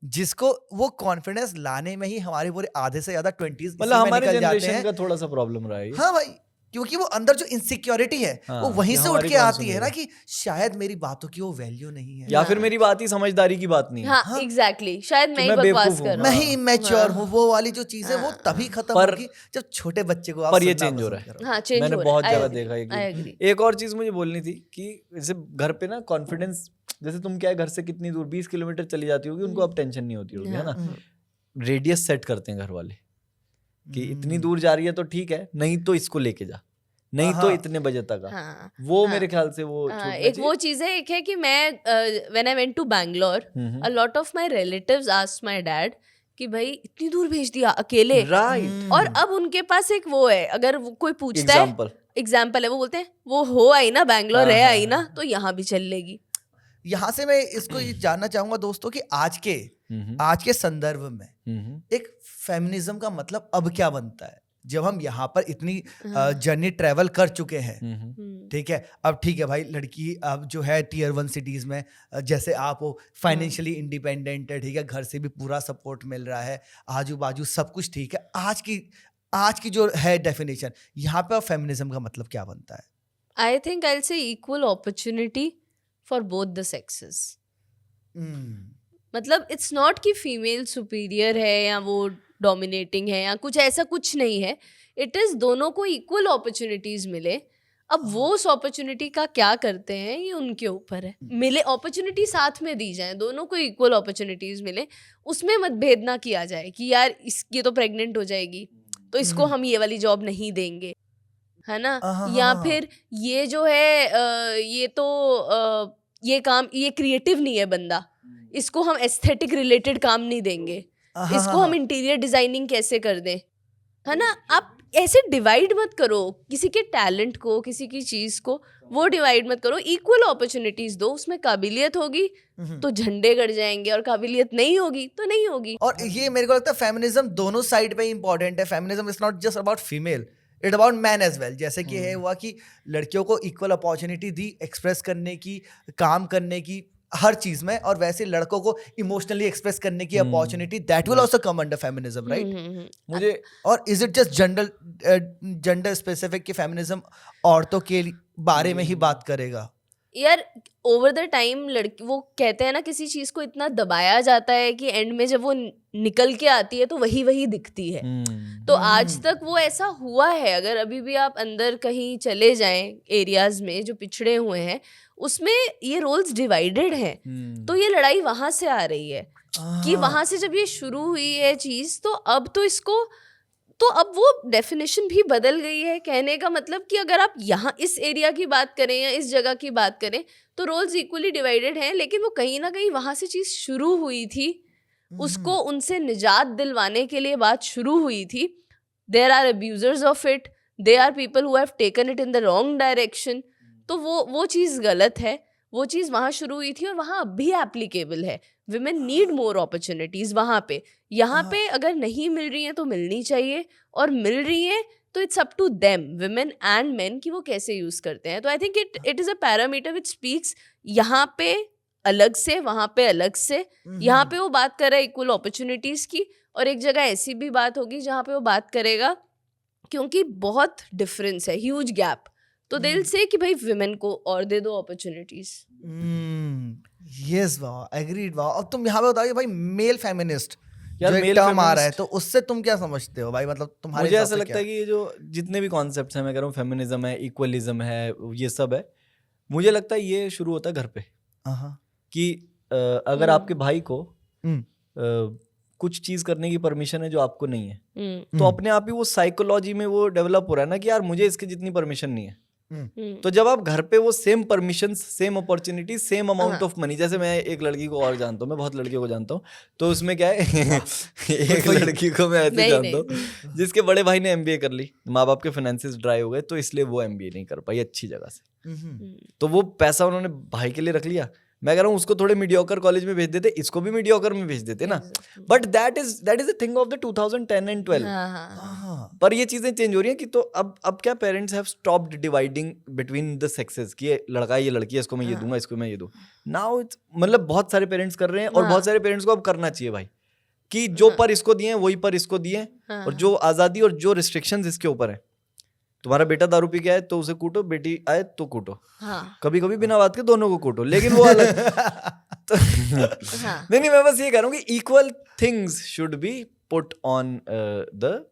जिसको वो कॉन्फिडेंस लाने में ही हमारे पूरे आधे से ज्यादा 20s मतलब हमारे जनरेशन का थोड़ा सा प्रॉब्लम रहा है। हाँ भाई, क्योंकि वो अंदर जो इनसिक्योरिटी है वो वहीं से उठ के आती है ना, कि शायद मेरी बातों की वो वैल्यू नहीं है, या फिर मेरी बात ही समझदारी की बात नहीं है। हाँ, एग्जैक्टली, शायद मैं ही बकवास कर रहा हूँ, मैं ही इमेच्योर हूँ। वो वाली जो चीज है वो तभी खत्म होगी जब छोटे बच्चे को आप पर ये चेंज हो रहा है। हाँ, चेंज मैंने बहुत जगह देखा है। एक और चीज मुझे बोलनी थी कि जैसे घर पे ना कॉन्फिडेंस, जैसे तुम क्या है घर से कितनी दूर 20 किलोमीटर चली जाती होगी, उनको अब टेंशन नहीं होती होगी, है ना। रेडियस सेट करते हैं घर वाले कि इतनी दूर जा रही है तो ठीक है, नहीं तो इसको लेके जा, नहीं तो इतने बजे तक आ। वो मेरे ख्याल से वो एक वो चीज है। एक है कि मैं when I went to Bangalore, a lot of my relatives asked my dad कि भाई इतनी दूर भेज दिया अकेले, राइट। और अब उनके पास एक वो है, अगर वो कोई पूछता है एग्जाम्पल है, वो बोलते हैं वो हो आई ना बैंगलोर, रह आई ना, तो यहाँ भी चल लेगी। यहाँ से मैं इसको ये जानना चाहूंगा दोस्तों कि आज के संदर्भ में एक फेमिनिज्म का मतलब अब क्या बनता है, जब हम यहाँ पर इतनी जर्नी ट्रेवल कर चुके हैं, ठीक है, अब ठीक है भाई, लड़की अब जो है टीयर 1 सिटीज में जैसे आप हो, फाइनेंशियली इंडिपेंडेंट है, ठीक है, घर से भी पूरा सपोर्ट मिल रहा है, आजू बाजू सब कुछ ठीक है। आज की जो है डेफिनेशन, यहाँ पे फेमिनिज्म का मतलब क्या बनता है? आई थिंक आई विल से equal opportunity for both the sexes. मतलब इट्स नॉट कि फीमेल सुपीरियर है या वो डोमिनेटिंग है या कुछ ऐसा, कुछ नहीं है। इट इज दोनों को इक्वल अपॉर्चुनिटीज मिले। अब वो उस अपॉर्चुनिटी का क्या करते हैं ये उनके ऊपर है। मिले अपॉर्चुनिटी साथ में दी जाए, दोनों को इक्वल अपॉर्चुनिटीज मिले, उसमें मतभेद ना किया जाए कि यार ये तो प्रेग्नेंट हो जाएगी तो इसको हम ये वाली जॉब नहीं देंगे, है ना, या फिर ये जो है ये तो ये काम, ये क्रिएटिव नहीं है बंदा, इसको हम एस्थेटिक रिलेटेड काम नहीं देंगे, इसको हम इंटीरियर डिजाइनिंग कैसे कर दें, है ना। आप ऐसे डिवाइड मत करो किसी के टैलेंट को, किसी की चीज को, वो डिवाइड मत करो। इक्वल अपॉर्चुनिटीज दो, उसमें काबिलियत होगी तो झंडे गड़ जाएंगे और काबिलियत नहीं होगी तो नहीं होगी। और ये मेरे को लगता है फेमिनिज्म दोनों साइड पे इंपॉर्टेंट है। Feminism is not just about female, it about man as well. जैसे कि है हुआ कि लड़कियों को इक्वल अपॉर्चुनिटी दी एक्सप्रेस करने की, काम करने की, हर चीज में, और वैसे लड़कों को इमोशनली एक्सप्रेस करने की opportunity, that will also come under feminism, right? मुझे और is it just gender specific कि फेमिनिज्म औरतों के बारे में ही बात करेगा? यार ओवर द टाइम लड़की, वो कहते हैं ना, किसी चीज को इतना दबाया जाता है कि एंड में जब वो निकल के आती है तो वही दिखती है। तो आज तक वो ऐसा हुआ है। अगर अभी भी आप अंदर कहीं चले जाएं एरियाज में जो पिछड़े हुए हैं, उसमें ये रोल्स डिवाइडेड हैं। तो ये लड़ाई वहां से आ रही है कि वहां से जब ये शुरू हुई है चीज, तो अब तो इसको, तो अब वो डेफिनेशन भी बदल गई है। कहने का मतलब कि अगर आप यहाँ इस एरिया की बात करें या इस जगह की बात करें तो रोल्स इक्वली डिवाइडेड हैं, लेकिन वो कहीं ना कहीं वहां से चीज शुरू हुई थी। उसको उनसे निजात दिलवाने के लिए बात शुरू हुई थी। There are abusers of it, they are people who have taken it in the wrong direction. तो वो चीज़ गलत है। वो चीज़ वहाँ शुरू हुई थी और वहाँ अब भी एप्लीकेबल है। विमेन नीड मोर अपॉर्चुनिटीज़ वहाँ पे। यहाँ पे अगर नहीं मिल रही हैं तो मिलनी चाहिए, और मिल रही हैं तो it's up to them, women and men, कि वो कैसे यूज़ करते हैं। तो I think it is a parameter which speaks यहाँ पे अलग से, वहाँ पे अलग से। यहाँ पे वो बात कर रहा है इक्वल अपॉर्चुनिटीज़ की, और एक जगह ऐसी भी बात होगी जहाँ पे वो बात करेगा, क्योंकि बहुत डिफरेंस है, ह्यूज गैप, तो दिल से कि भाई विमेन को और दे दो अपॉर्चुनिटीज। यस, वाह, एग्रीड, वाह। अब तुम यहाँ पे बताओ भाई, मेल फेमिनिस्ट यार, जो एक मेल टर्म आ रहा है, फेमिनिस्ट, तो उससे तुम क्या समझते हो भाई? मतलब तुम्हारे मुझे हिसाब ऐसा से लगता क्या है कि ये जो जितने भी कॉन्सेप्ट्स हैं, मैं कह रहा हूँ फेमिनिज्म है, इक्वलिज्म है, ये सब है, मुझे लगता है ये शुरू होता है घर पे। कि अगर आपके भाई को कुछ चीज करने की परमिशन है जो आपको नहीं है, तो अपने आप ही वो साइकोलॉजी में वो डेवलप हो रहा है ना कि यार मुझे इसकी जितनी परमिशन नहीं है। तो जब आप घर पे वो same permission, same opportunity, same amount of money, जैसे मैं एक लड़की को और जानता हूँ, मैं बहुत लड़कियों को जानता हूँ, तो उसमें क्या है एक लड़की को मैं ऐसे जानता हूँ जिसके बड़े भाई ने MBA कर ली, माँ बाप के फाइनेंसेस ड्राई हो गए, तो इसलिए वो MBA नहीं कर पाई अच्छी जगह से। तो वो पैसा उन्होंने भाई के लिए रख लिया। मैं कह रहा हूँ उसको थोड़े मीडियोकर कॉलेज में भेज देते, इसको भी मीडियोकर में भेज देते ना। But that is a thing of the 2010 and 12। पर ये चीजें चेंज हो रही हैं कि तो अब क्या, parents have stopped dividing between the sexes कि ये लड़का है, ये लड़की है, इसको मैं ये दूंगा, इसको मैं ये दूं। नाउ इट्स, मतलब बहुत सारे पेरेंट्स कर रहे हैं, और बहुत सारे पेरेंट्स को अब करना चाहिए भाई, कि जो पर इसको दिए वही पर इसको दिए, और जो आजादी और जो रिस्ट्रिक्शंस इसके ऊपर है। तुम्हारा बेटा दारू पी के आए तो उसे कूटो, बेटी आए तो कूटो, कभी कभी बिना बात के दोनों को कूटो, लेकिन वो अलग तो नहीं, मैं बस ये कह रहा हूँ कि equal things should be put on the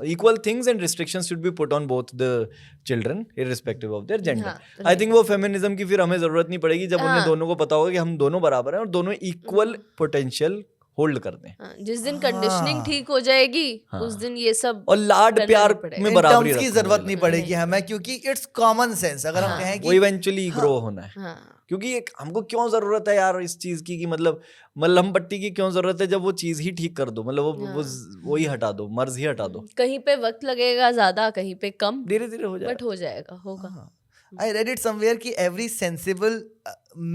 equal things and restrictions should be put on both the children irrespective of their gender. I think वो फेमिनिज्म की फिर हमें जरूरत नहीं पड़ेगी जब उन्हें दोनों को पता होगा कि हम दोनों बराबर हैं और दोनों इक्वल पोटेंशियल होल्ड करते हैं। जिस दिन कंडीशनिंग ठीक हो जाएगी उस दिन ये सब, और लाड प्यार में बराबरी की जरूरत नहीं पड़ेगी हमें, क्योंकि इट्स कॉमन सेंस। अगर हम कहें कि वो इवेंचुअली ग्रो होना है, क्योंकि हमको क्यों जरूरत है यार इस चीज की, कि मतलब मल्लम पट्टी की क्यों जरूरत है, जब वो चीज ही ठीक कर दो, मतलब वो ही हटा दो, मर्ज ही हटा दो। कहीं पे वक्त लगेगा ज्यादा, कहीं पे कम, धीरे धीरे हो जाएगा, बट हो जाएगा, होगा। I read it somewhere कि every sensible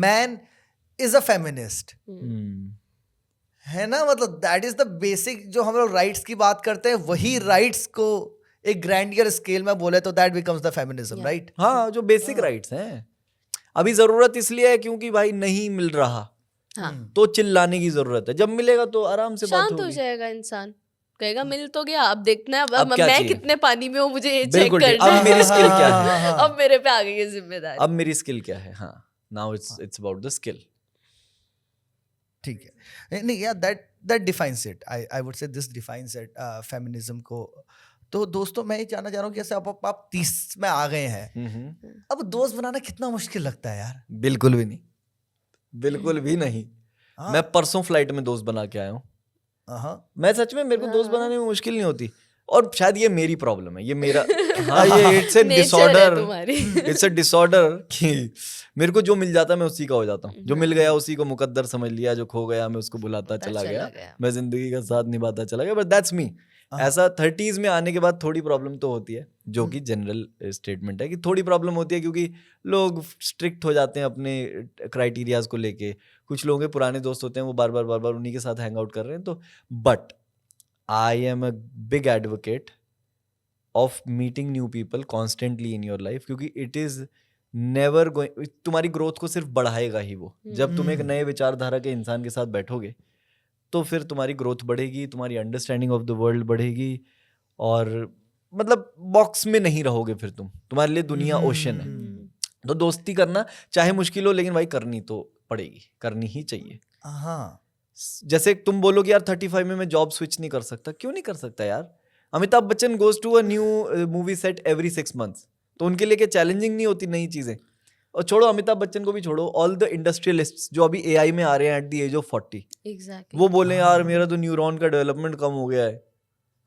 man is a feminist, है ना? मतलब दैट इज द बेसिक, जो हम लोग राइट्स की बात करते हैं वही राइट्स को एक ग्रैंडियर स्केल में बोले तो that becomes the feminism, Yeah. Right? हाँ, जो बेसिक राइट्स हैं। अभी जरूरत इसलिए है क्योंकि भाई नहीं मिल रहा, हाँ, तो चिल्लाने की जरूरत है। जब मिलेगा तो आराम से बात शांत हो होगी। जाएगा इंसान, कहेगा मिल तो गया, अब देखना है अब अब क्या मैं चाहिए? कितने पानी में हूँ, मुझे ये चेक बिल्कुल ठीक। करना अब मेरी स्किल क्या हाँ, है? हाँ, हाँ। अब मेरे पे आ गई है जिम्मेदारी। अब मेरी स्किल क्या है? हाँ, now it's about the skill. ठीक है, नहीं यार, that defines it, I would से दिस डिफाइंस इट फेमिनिज्म को। तो दोस्तों मैं ये जानना चाह रहा हूँ कि जैसे आप 30 में आ गए हैं, अब दोस्त बनाना कितना मुश्किल लगता है यार? बिल्कुल भी नहीं, बिल्कुल भी नहीं। हाँ, मैं परसों फ्लाइट में दोस्त बना के आया हूँ। हाँ, मैं सच में, मेरे को दोस्त हाँ। बनाने में मुश्किल नहीं होती। और शायद ये मेरी प्रॉब्लम है, ये मेरा हाँ, ये इट्स ए Nature है डिसऑर्डर, तुम्हारी। इट्स अ डिसऑर्डर कि मेरे को जो मिल जाता है मैं उसी का हो जाता हूँ। जो मिल गया उसी को मुकद्दर समझ लिया, जो खो गया मैं उसको बुलाता पता चला चला गया, गया। मैं जिंदगी का साथ निभाता चला गया, बट दैट्स मी। हाँ। ऐसा 30s में आने के बाद थोड़ी प्रॉब्लम तो होती है, जो कि जनरल स्टेटमेंट है कि थोड़ी प्रॉब्लम होती है, क्योंकि लोग स्ट्रिक्ट हो जाते हैं अपने क्राइटेरियाज को लेके। कुछ लोगों के पुराने दोस्त होते हैं, वो बार बार उन्हीं के साथ हैंग आउट कर रहे हैं। तो but I am a big advocate of meeting new people constantly in your life, क्योंकि इट इज नेवर गोइंग, तुम्हारी ग्रोथ को सिर्फ बढ़ाएगा ही वो। जब तुम एक नए विचारधारा के इंसान के साथ बैठोगे तो फिर तुम्हारी ग्रोथ बढ़ेगी, तुम्हारी अंडरस्टैंडिंग ऑफ द वर्ल्ड बढ़ेगी, और मतलब बॉक्स में नहीं रहोगे फिर तुम। तुम्हारे लिए दुनिया ओशन है। तो दोस्ती करना चाहे मुश्किल हो, लेकिन भाई करनी तो पड़ेगी, करनी ही चाहिए। हाँ, जैसे तुम बोलोगे यार 35 में मैं जॉब स्विच नहीं कर सकता, क्यों नहीं कर सकता यार? Amitabh Bachchan goes to a new movie set every 6 months, तो उनके लिए क्या चैलेंजिंग नहीं होती नई चीजें? और छोड़ो अमिताभ बच्चन को भी छोड़ो, ऑल द इंडस्ट्रियलिस्ट्स जो अभी एआई में आ रहे हैं at the age of 40, Exactly. वो बोले यार मेरा तो न्यूरॉन का डेवलपमेंट कम हो गया है।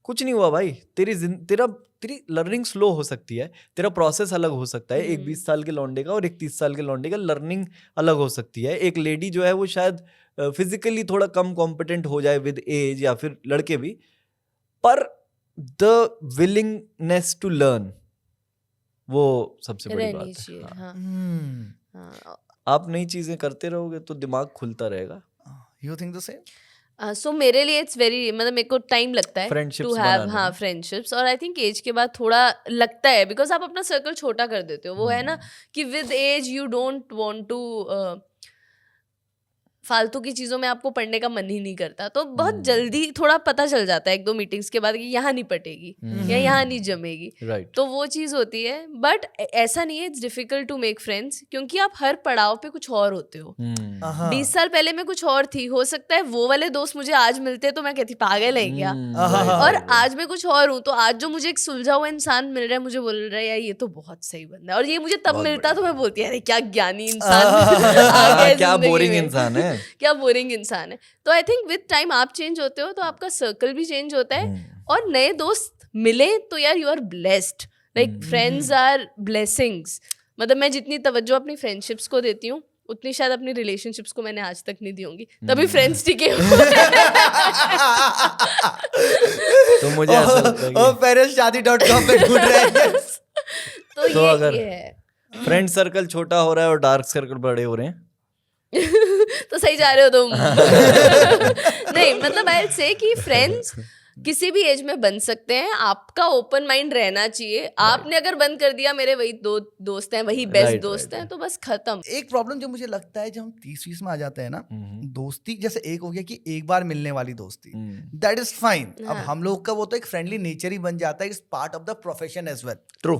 कुछ नहीं हुआ भाई, तेरी लर्निंग स्लो हो सकती है, तेरा प्रोसेस अलग हो सकता है। एक 20 साल के लौंडे का और एक 30 साल के लौंडे का लर्निंग अलग हो सकती है। एक लेडी जो है वो शायद फिजिकली थोड़ा कम कॉम्पिटेंट हो जाए विद एज, या फिर लड़के भी, पर द विलिंगनेस टू लर्न वो सबसे बड़ी रहनी बात है। चाहिए। हाँ। हाँ, हाँ। आप नई चीजें करते रहोगे तो दिमाग खुलता रहेगा। You think the same? So मेरे लिए इट्स वेरी, मतलब मेरे को टाइम लगता है Friendships टू हैव, बनाने हाँ, में। फ्रेंडशिप्स। और आई थिंक एज के बाद थोड़ा लगता है, बिकॉज आप अपना सर्कल छोटा कर देते हो। वो है ना कि with age you don't want to, फालतू की चीज़ों में आपको पढ़ने का मन ही नहीं करता, तो बहुत जल्दी थोड़ा पता चल जाता है 1-2 मीटिंग्स के बाद कि यहाँ नहीं पटेगी या यहाँ नहीं जमेगी। राइट। तो वो चीज़ होती है। बट ऐसा नहीं है it's difficult to make friends, क्योंकि आप हर पड़ाव पे कुछ और होते हो। 20 साल पहले मैं कुछ और थी, हो सकता है वो वाले दोस्त मुझे आज मिलते तो मैं कहती पागल है क्या। और आज मैं कुछ और हूँ, तो आज जो मुझे एक सुलझा हुआ इंसान मिल रहा है, मुझे बोल रहा है यार ये तो बहुत सही बंदा है, और ये मुझे तब बहुत मिलता तो बढ़िया। मैं बोलती अरे क्या ज्ञानी इंसान आ गया क्या जिंदगी बोरिंग में। इंसान है। क्या बोरिंग इंसान है। तो आई थिंक विद टाइम आप चेंज होते हो तो आपका सर्कल भी चेंज होता है, और नए दोस्त मिले तो यार you are blessed, like friends are blessings. मतलब मैं जितनी तवज्जो अपनी फ्रेंडशिप्स को देती हूँ उतनी शायद अपनी रिलेशनशिप्स को मैंने आज तक नहीं दी होंगी, तभी फ्रेंड्स टिके हुए तो मुझे ऐसा लगता है कि पेरेंट्सशादी.com पे ढूंढ रहे हैं। तो तो ये अगर- ये है। फ्रेंड सर्कल छोटा हो रहा है और डार्क सर्कल बड़े हो रहे हैं, तो सही जा रहे हो तुम। नहीं, मतलब आई से कि फ्रेंड्स किसी भी एज में बन सकते हैं, आपका ओपन माइंड रहना चाहिए। आपने अगर बंद कर दिया मेरे वही दो दोस्त हैं, वही बेस्ट Right, दोस्त right, हैं, तो बस खत्म। एक प्रॉब्लम जो मुझे लगता है जब हम 30-20 में आ जाते हैं ना, दोस्ती जैसे एक हो गया कि एक बार मिलने वाली दोस्ती, दैट इज फाइन। अब हम लोग का वो तो एक फ्रेंडली नेचर ही बन जाता है, it's part of the profession as well. True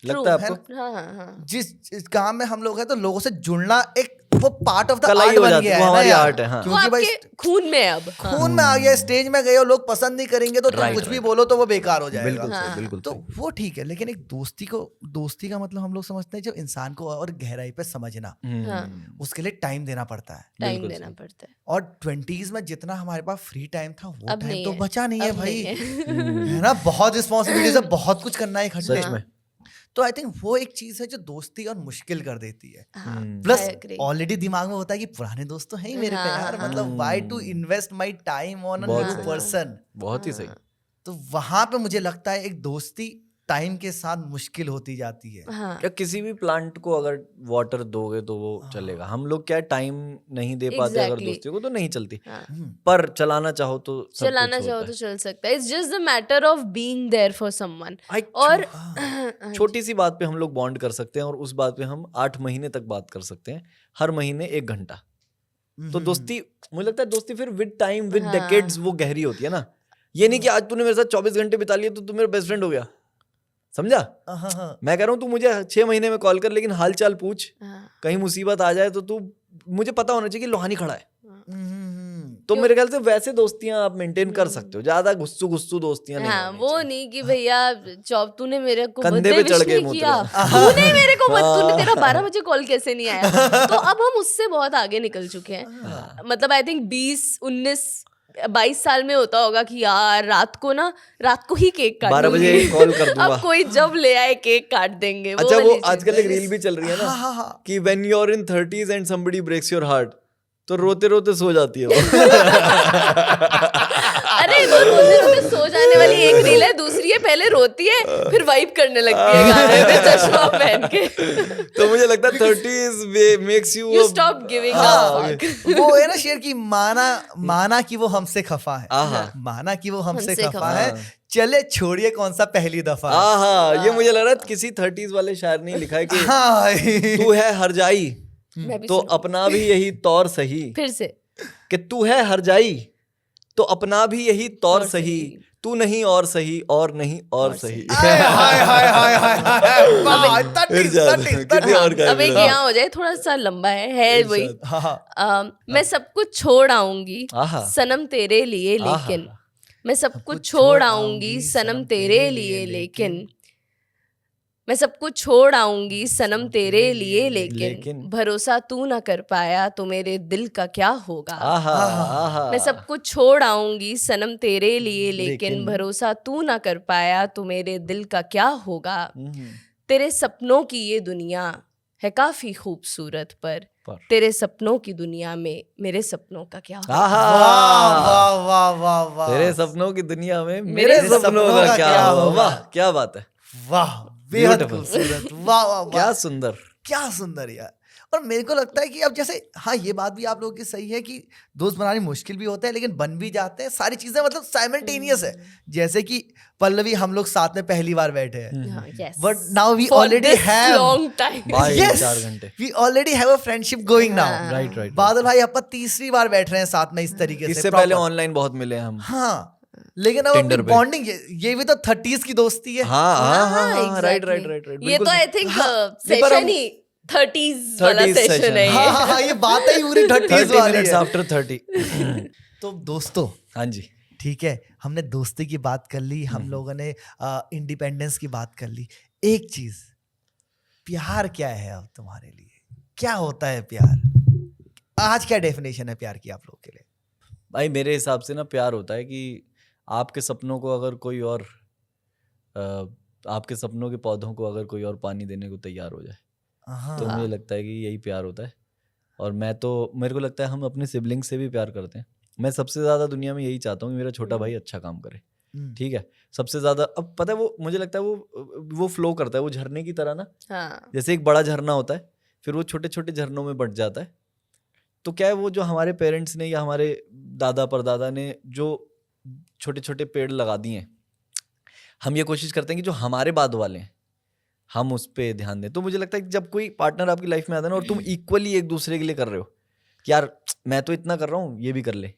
लगता है True, आपको? हाँ हाँ हाँ। जिस काम में हम लोग हैं तो लोगों से जुड़ना एक वो पार्ट ऑफ द कला ही आर्ट हो बन जाती गया है, है वो ना हमारी यार। art है, हाँ। वो क्योंकि भाई आपके खून में है अब। हाँ। खून में आ गया, स्टेज में गए हो, लोग पसंद नहीं करेंगे तो तुम Right, कुछ भी right. बोलो तो वो बेकार हो जाएगा। बिल्कुल हाँ। सही, बिल्कुल तो सही। वो ठीक है, लेकिन एक दोस्ती का मतलब हम लोग समझते हैं जब इंसान को और गहराई पे समझना, हाँ, उसके लिए टाइम देना पड़ता है। टाइम बिल्कुल देना सही। पड़ता है। और 20s में जितना हमारे पास फ्री टाइम था वो अब टाइम नहीं तो है, बचा नहीं है अब भाई, नहीं है। है ना? बहुत रिस्पॉन्सिबिलिटीज है, बहुत कुछ करना है इकट्ठे। सच में। तो आई थिंक वो एक चीज है जो दोस्ती और मुश्किल कर देती है। हाँ, प्लस I agree. ऑलरेडी दिमाग में होता है कि पुराने दोस्त तो हैं ही मेरे पे हाँ, यार, हाँ, मतलब why to invest my time on a बहुत न्यू सही। पर्सन। बहुत ही सही। तो वहां पे मुझे लगता है एक दोस्ती टाइम के साथ मुश्किल होती जाती है। हाँ क्या किसी भी प्लांट को अगर वाटर दोगे तो वो चलेगा। हम लोग क्या टाइम नहीं दे पाते अगर Exactly. दोस्ती को तो नहीं चलती, हाँ पर चलाना चाहो तो सब चलाना कुछ चाहो होता तो चल सकता है। It's just the matter of being there for someone. है। और छोटी सी बात पे हम लोग बॉन्ड कर सकते हैं और उस बात पे हम 8 महीने तक बात कर सकते हैं, हर महीने 1 घंटा। तो दोस्ती, मुझे लगता है दोस्ती फिर विद टाइम विद हाँ। डेकेड्स वो गहरी होती है ना। ये नहीं कि आज तूने मेरे साथ 24 घंटे बिता लिए तो तू मेरा बेस्ट फ्रेंड हो गया, समझा? हाँ, मैं कह रहा हूँ तू मुझे 6 महीने में कॉल कर, लेकिन हाल चाल पूछ, हाँ, कहीं मुसीबत आ जाए तो तू, मुझे पता होना चाहिए कि लोहानी खड़ा है। तो क्यों- मेरे ख्याल से वैसे दोस्तियां आप मेंटेन कर सकते हो, ज्यादा गुस्सू दोस्तियां नहीं हाँ होनी वो चाहिए। नहीं कि भैया चौप तूने मेरे को कंधे birthday पे चढ़ wish के नहीं मुत किया, रहे। तूने मेरे को तूने तेरा 12 बजे कॉल कैसे नहीं आया। तो अब हम उससे बहुत आगे निकल चुके हैं। मतलब आई थिंक 20-19-22 साल में होता होगा कि यार रात को ही केक काट 12 बजे लूंगी। कॉल कर दूंगा। अब कोई जब ले आए केक काट देंगे। अच्छा वो वाली चीज़ आजकल है। एक रील भी चल रही है ना हाँ। कि when you are in 30s and somebody breaks your heart, तो रोते रोते सो जाती है वो। अरे वो रोते रोते सो जाने वाली एक रील है, दूसरी है पहले रोती है फिर वाइब करने लगती है गाने में चश्मा पहन के। तो मुझे लगता है 30s makes you You stop giving a fuck. वो है ना शेर की माना कि वो हमसे खफा है, आहा। माना कि वो हमसे हमसे खफा खफा है, चले छोड़िए कौन सा पहली दफा। आहा, ये मुझे लग रहा है किसी 30s वाले शायर ने लिखा है कि हाँ तू है हर जाई मैं भी तो सुनूंगी। अपना भी यही तौर सही, फिर से कि तू है हर जाई तो अपना भी यही तौर तौर सही, सही। तू नहीं और सही और नहीं और और सही। हाय हाय हाय हाय हाय हाय वाह, इरशाद, 30 कितनी और का अब एक इरशाद। यहाँ हो जाए, थोड़ा सा लंबा है वही। इरशाद। मैं सब कुछ छोड़ आऊंगी आहा। सनम तेरे लिए, आहा। लेकिन मैं सब कुछ छोड़ आऊंगी सनम तेरे लिए, लेकिन मैं सब कुछ छोड़ आऊंगी सनम तेरे लिए, लेकिन भरोसा तू ना कर पाया तो मेरे दिल का क्या होगा। आहा, आहा। मैं सब कुछ छोड़ आऊंगी सनम तेरे लिए, लेकिन लेकिन भरोसा तू ना कर पाया तो मेरे दिल का क्या होगा। हम्म, तेरे सपनों की ये दुनिया है काफी खूबसूरत, पर तेरे सपनों की दुनिया में मेरे सपनों का क्या होगा। आहा। वाह वाह वाह वाह, तेरे सपनों की दुनिया में मेरे मेरे सपनों का क्या होगा। होगा। वाह क्या बात है, वाह बेहद Beautiful. खूबसूरत, वाह वाह वाह, क्या सुंदर। क्या सुंदर यार। और मेरे को लगता है कि अब जैसे हाँ ये बात भी आप लोगों की सही है कि दोस्त बनाने मुश्किल भी होता है लेकिन बन भी जाते हैं, सारी चीजें मतलब साइमल्टेनियस है। जैसे कि पल्लवी हम लोग साथ में पहली बार बैठे हैं, हाँ, yes. But now we For already this have long time. भाई Yes. 4 घंटे। We already have a friendship going now. हाँ। Right right. बादल भाई अपन तीसरी बार बैठ रहे हैं साथ में इस तरीके से इससे पहले proper। ऑनलाइन बहुत मिले हैं हम। हाँ लेकिन अब Tinder अपनी पे। बॉन्डिंग ये भी तो 30s की दोस्ती है। हाँ हाँ हाँ हाँ, exactly. Right right right right. ये तो आई थिंक नहीं, पर सेशन हम- ही 30s वाला 30s सेशन session। है हाँ ये। हाँ हाँ ये बात ही पूरी 30s 30 वाली minutes है। after 30। तो दोस्तों हाँ जी। ठीक है, हमने दोस्ती की बात कर ली, हम लोगों ने इंडिपेंडेंस की बात कर ली। एक चीज, प्यार क्या है अब तुम्हारे लिए? क्या होता है प्यार? आज क्या डेफिनेशन है प्यार की आप लोगों के लिए? भाई मेरे हिसाब से ना प्यार होता है कि आपके सपनों को अगर कोई और आपके सपनों के पौधों को अगर कोई और पानी देने को तैयार हो जाए, तो हाँ मुझे लगता है कि यही प्यार होता है। और मेरे को लगता है हम अपने सिबलिंग से भी प्यार करते हैं। मैं सबसे ज़्यादा दुनिया में यही चाहता हूँ कि मेरा छोटा भाई अच्छा काम करे, ठीक है। सबसे ज़्यादा अब पता है वो, मुझे लगता है वो फ्लो करता है, वो झरने की तरह ना। हाँ जैसे एक बड़ा झरना होता है, फिर वो छोटे छोटे झरनों में बंट जाता है। तो क्या है, वो जो हमारे पेरेंट्स ने या हमारे दादा परदादा ने जो छोटे छोटे पेड़ लगा दिए हैं, हम ये कोशिश करते हैं कि जो हमारे बाद वाले हैं हम उस पर ध्यान दें। तो मुझे लगता है कि जब कोई पार्टनर आपकी लाइफ में आता है ना और तुम इक्वली एक दूसरे के लिए कर रहे हो कि यार मैं तो इतना कर रहा हूँ ये भी कर ले,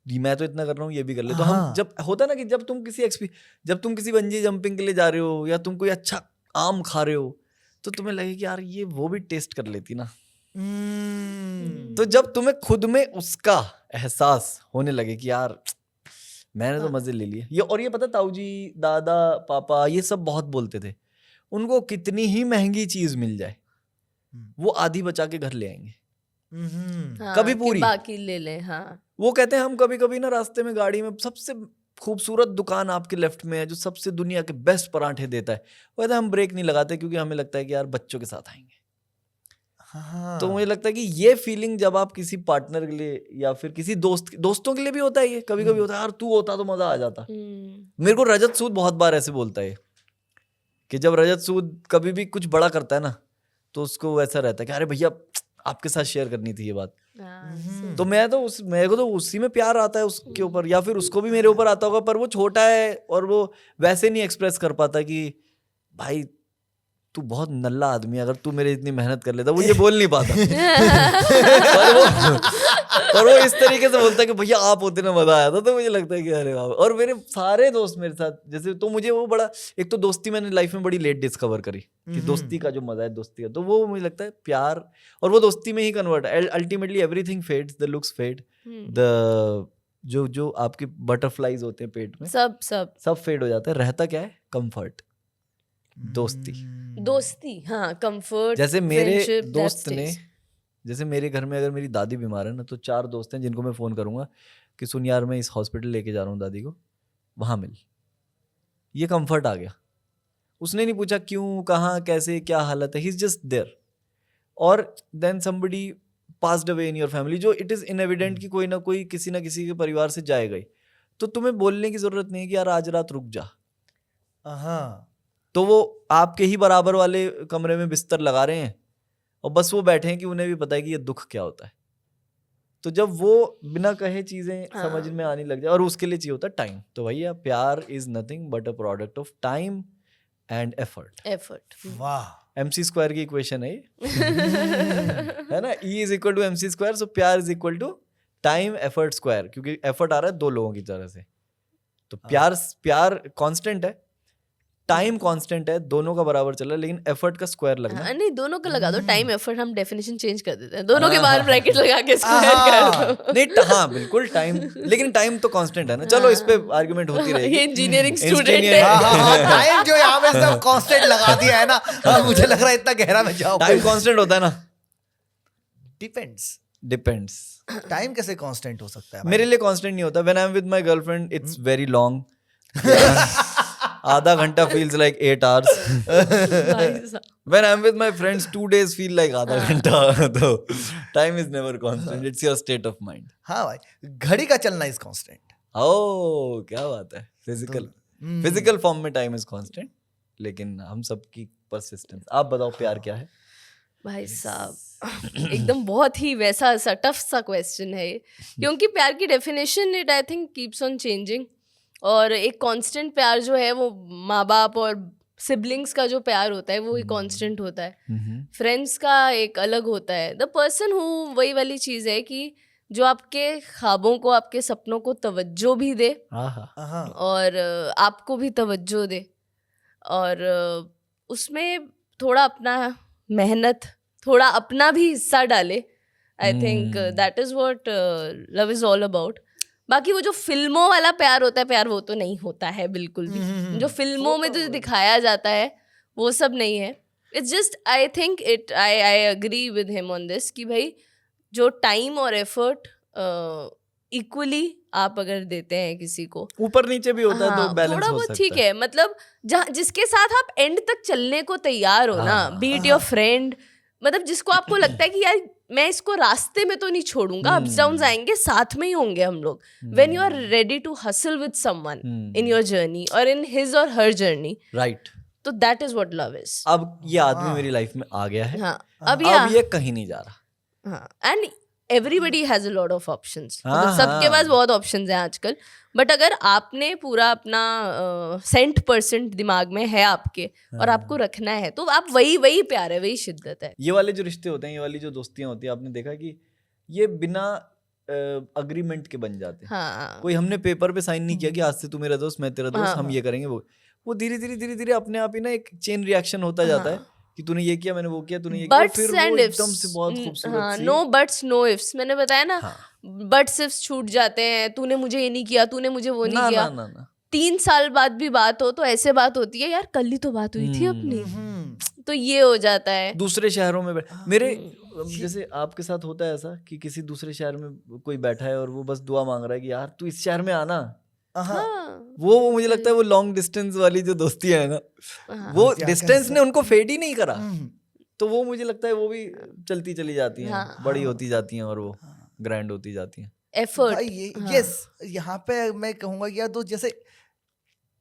मैं तो इतना कर रहा हूँ ये भी कर ले, तो हम हाँ। जब होता है ना कि जब तुम किसी बंजी जंपिंग के लिए जा रहे हो या तुम कोई अच्छा आम खा रहे हो तो तुम्हें लगे कि यार ये वो भी टेस्ट कर लेती ना। तो जब तुम्हें खुद में उसका एहसास होने लगे कि यार मैंने तो मजे ले लिए ये, और ये पता ताऊ जी दादा पापा ये सब बहुत बोलते थे, उनको कितनी ही महंगी चीज मिल जाए वो आधी बचा के घर ले आएंगे, हाँ, कभी कि पूरी। बाकी ले लें। हाँ वो कहते हैं हम कभी कभी ना रास्ते में गाड़ी में सबसे खूबसूरत दुकान आपके लेफ्ट में है जो सबसे दुनिया के बेस्ट पराठे देता है, वो कहते हैं हम ब्रेक नहीं लगाते क्योंकि हमें लगता है कि यार बच्चों के साथ आएंगे। हाँ। तो मुझे लगता है कि ये फीलिंग जब आप किसी पार्टनर के लिए या फिर किसी दोस्तों के लिए भी होता है, ये कभी कभी होता है यार तू होता तो मजा आ जाता। मेरे को रजत सूद बहुत बार ऐसे बोलता है कि जब रजत सूद कभी भी कुछ बड़ा करता है ना तो उसको ऐसा रहता है कि अरे भैया आपके साथ शेयर करनी थी ये बात। तो मेरे को तो उसी में प्यार आता है उसके ऊपर, या फिर उसको भी मेरे ऊपर आता होगा, पर वो छोटा है और वो वैसे नहीं एक्सप्रेस कर पाता कि भाई तू बहुत नल्ला आदमी है, अगर तू मेरे इतनी मेहनत कर लेता, वो ये बोल नहीं पाता। पर वो इस तरीके से बोलता है कि भैया आप होते ना मजा आया था। तो मुझे लगता है कि अरे वाह। और मेरे सारे दोस्त मेरे साथ जैसे, तो मुझे वो बड़ा, एक तो दोस्ती मैंने लाइफ में बड़ी लेट डिस्कवर करी कि दोस्ती का जो मजा है दोस्ती का, तो वो मुझे लगता है प्यार, और वो दोस्ती में ही कन्वर्ट है। Ultimately everything fades, the looks fade, the जो आपके बटरफ्लाईज होते हैं पेट में, सब फेड हो जाता है। रहता क्या है? कंफर्ट, दोस्ती, हाँ, कंफर्ट। जैसे मेरे दोस्त ने, जैसे मेरे घर में अगर मेरी दादी बीमार है ना, तो 4 दोस्त हैं जिनको मैं फ़ोन करूंगा कि सुन यार मैं इस हॉस्पिटल लेके जा रहा हूँ दादी को, वहाँ मिल। ये कंफर्ट आ गया। उसने नहीं पूछा क्यों, कहाँ, कैसे, क्या हालत है, ही इज जस्ट देयर। और then somebody passed away in your family, जो इट इज़ इनएविडेंट कि कोई ना कोई किसी ना किसी के परिवार से जाएगा ही, तो तुम्हें बोलने की ज़रूरत नहीं है कि यार आज रात रुक जा। तो वो आपके ही बराबर वाले कमरे में बिस्तर लगा रहे हैं और बस वो बैठे हैं कि उन्हें भी पता है कि ये दुख क्या होता है। तो जब वो बिना कहे चीजें समझ में आने लग जाए, और उसके लिए चाहिए होता है टाइम। तो भैया प्यार is nothing but a product of time and effort. वाह, MC² की इक्वेशन है है ना, E = MC²। सो प्यार is equal to time effort square, क्योंकि एफर्ट आ रहा है 2 लोगों की तरह से। तो प्यार कांस्टेंट है, टाइम कांस्टेंट है, दोनों का बराबर चल रहा है, लेकिन एफर्ट का स्क्वायर लगना है। नहीं, दोनों का लगा दो। टाइम एफर्ट हम डेफिनेशन चेंज कर देते हैं, दोनों के बाहर ब्रैकेट लगा के स्क्वायर कर दो। नहीं, हाँ बिल्कुल टाइम, लेकिन टाइम तो कांस्टेंट है ना। चलो इस पे आर्गुमेंट होती रहेगी। ये इंजीनियरिंग स्टूडेंट है। टाइम जो यहाँ पे सब कांस्टेंट लगा दिया है ना, मुझे लग रहा है इतना गहरा में जाओ। टाइम कांस्टेंट होता है ना, डिपेंड्स। टाइम कैसे कांस्टेंट हो सकता है? मेरे लिए कांस्टेंट नहीं होता। When I am with my girlfriend it's very long. आधा घंटा feels like 8 hours. When I'm with my friends 2 days feel like आधा घंटा। तो time is never constant, it's your state of mind. हाँ भाई, घड़ी का चलना is constant. Oh, क्या बात है। फिजिकल फॉर्म में टाइम इज कांस्टेंट, लेकिन हम सबकी परसिस्टेंस। आप बताओ प्यार क्या है? भाई साहब एकदम बहुत ही वैसा सा टफ सा क्वेश्चन है ये, क्योंकि प्यार की definition it I think keeps on changing. और एक कांस्टेंट प्यार जो है वो माँ बाप और सिबलिंग्स का जो प्यार होता है वो ही कांस्टेंट होता है। फ्रेंड्स का एक अलग होता है। द पर्सन हु, वही वाली चीज़ है कि जो आपके ख्वाबों को, आपके सपनों को तवज्जो भी दे और आपको भी तवज्जो दे, और उसमें थोड़ा अपना मेहनत, थोड़ा अपना भी हिस्सा डाले। I think that is what love is all about. बाकी वो जो फिल्मों वाला प्यार होता है, प्यार वो तो नहीं होता है बिल्कुल भी। जो फिल्मों में जो दिखाया जाता है वो सब नहीं है। It's just I think it I agree with him on this कि भाई जो टाइम और एफर्ट इक्वली आप अगर देते हैं किसी को, ऊपर नीचे भी होता है तो बैलेंस थोड़ा हो बहुत सकता ठीक है। मतलब जहाँ जिसके साथ आप एंड तक चलने को तैयार हो ना, बी इट योर फ्रेंड, मतलब जिसको आपको लगता है कि यार मैं इसको रास्ते में तो नहीं छोड़ूंगा, अप्स डाउन्स आएंगे, साथ में ही होंगे हम लोग। When you are ready to hustle with someone in your journey और इन हिज और हर जर्नी, राइट, तो that is what love is. अब ये आदमी मेरी लाइफ में आ गया है, अब ये कहीं नहीं जा रहा। And everybody has a lot of options, मतलब सबके पास बहुत ऑप्शंस हैं आजकल। बट अगर आपने पूरा अपना 100% दिमाग में है आपके और आपको रखना है, तो आप वही प्यार है, वही शिद्दत है। ये वाले जो रिश्ते होते हैं, ये वाली जो दोस्तियां होती हैं, आपने देखा कि ये बिना अग्रीमेंट के बन जाते हैं। कोई हमने पेपर पे साइन नहीं किया कि आज से तू मेरा दोस्त, मैं तेरा दोस्त, हम ये करेंगे वो धीरे धीरे अपने आप ही ना एक चेन रिएक्शन होता जाता है कि तूने ये किया, मैंने वो किया, तूने ये किया, फिर वो एकदम से बहुत खूबसूरत सी। नो बट्स नो इफ्स, मैंने बताया ना, बट्स इफ्स छूट जाते हैं। तूने मुझे ये नहीं किया, तूने मुझे वो नहीं किया। 3 साल बाद भी बात हो तो ऐसे बात होती है, यार कल ही तो बात हुई थी अपनी, तो ये हो जाता है। दूसरे शहरों में मेरे जैसे आपके साथ होता है ऐसा कि किसी दूसरे शहर में कोई बैठा है और वो बस दुआ मांग रहा है कि यार तू इस शहर में आना। वो मुझे लगता है वो लॉन्ग डिस्टेंस वाली जो दोस्ती है ना, वो डिस्टेंस ने उनको फेड ही नहीं करा, तो वो मुझे लगता है वो भी चलती चली जाती हैं, बड़ी होती जाती हैं और वो ग्रैंड होती जाती हैं। एफर्ट, यस, यहाँ पे मैं कहूँगा कि यार तो जैसे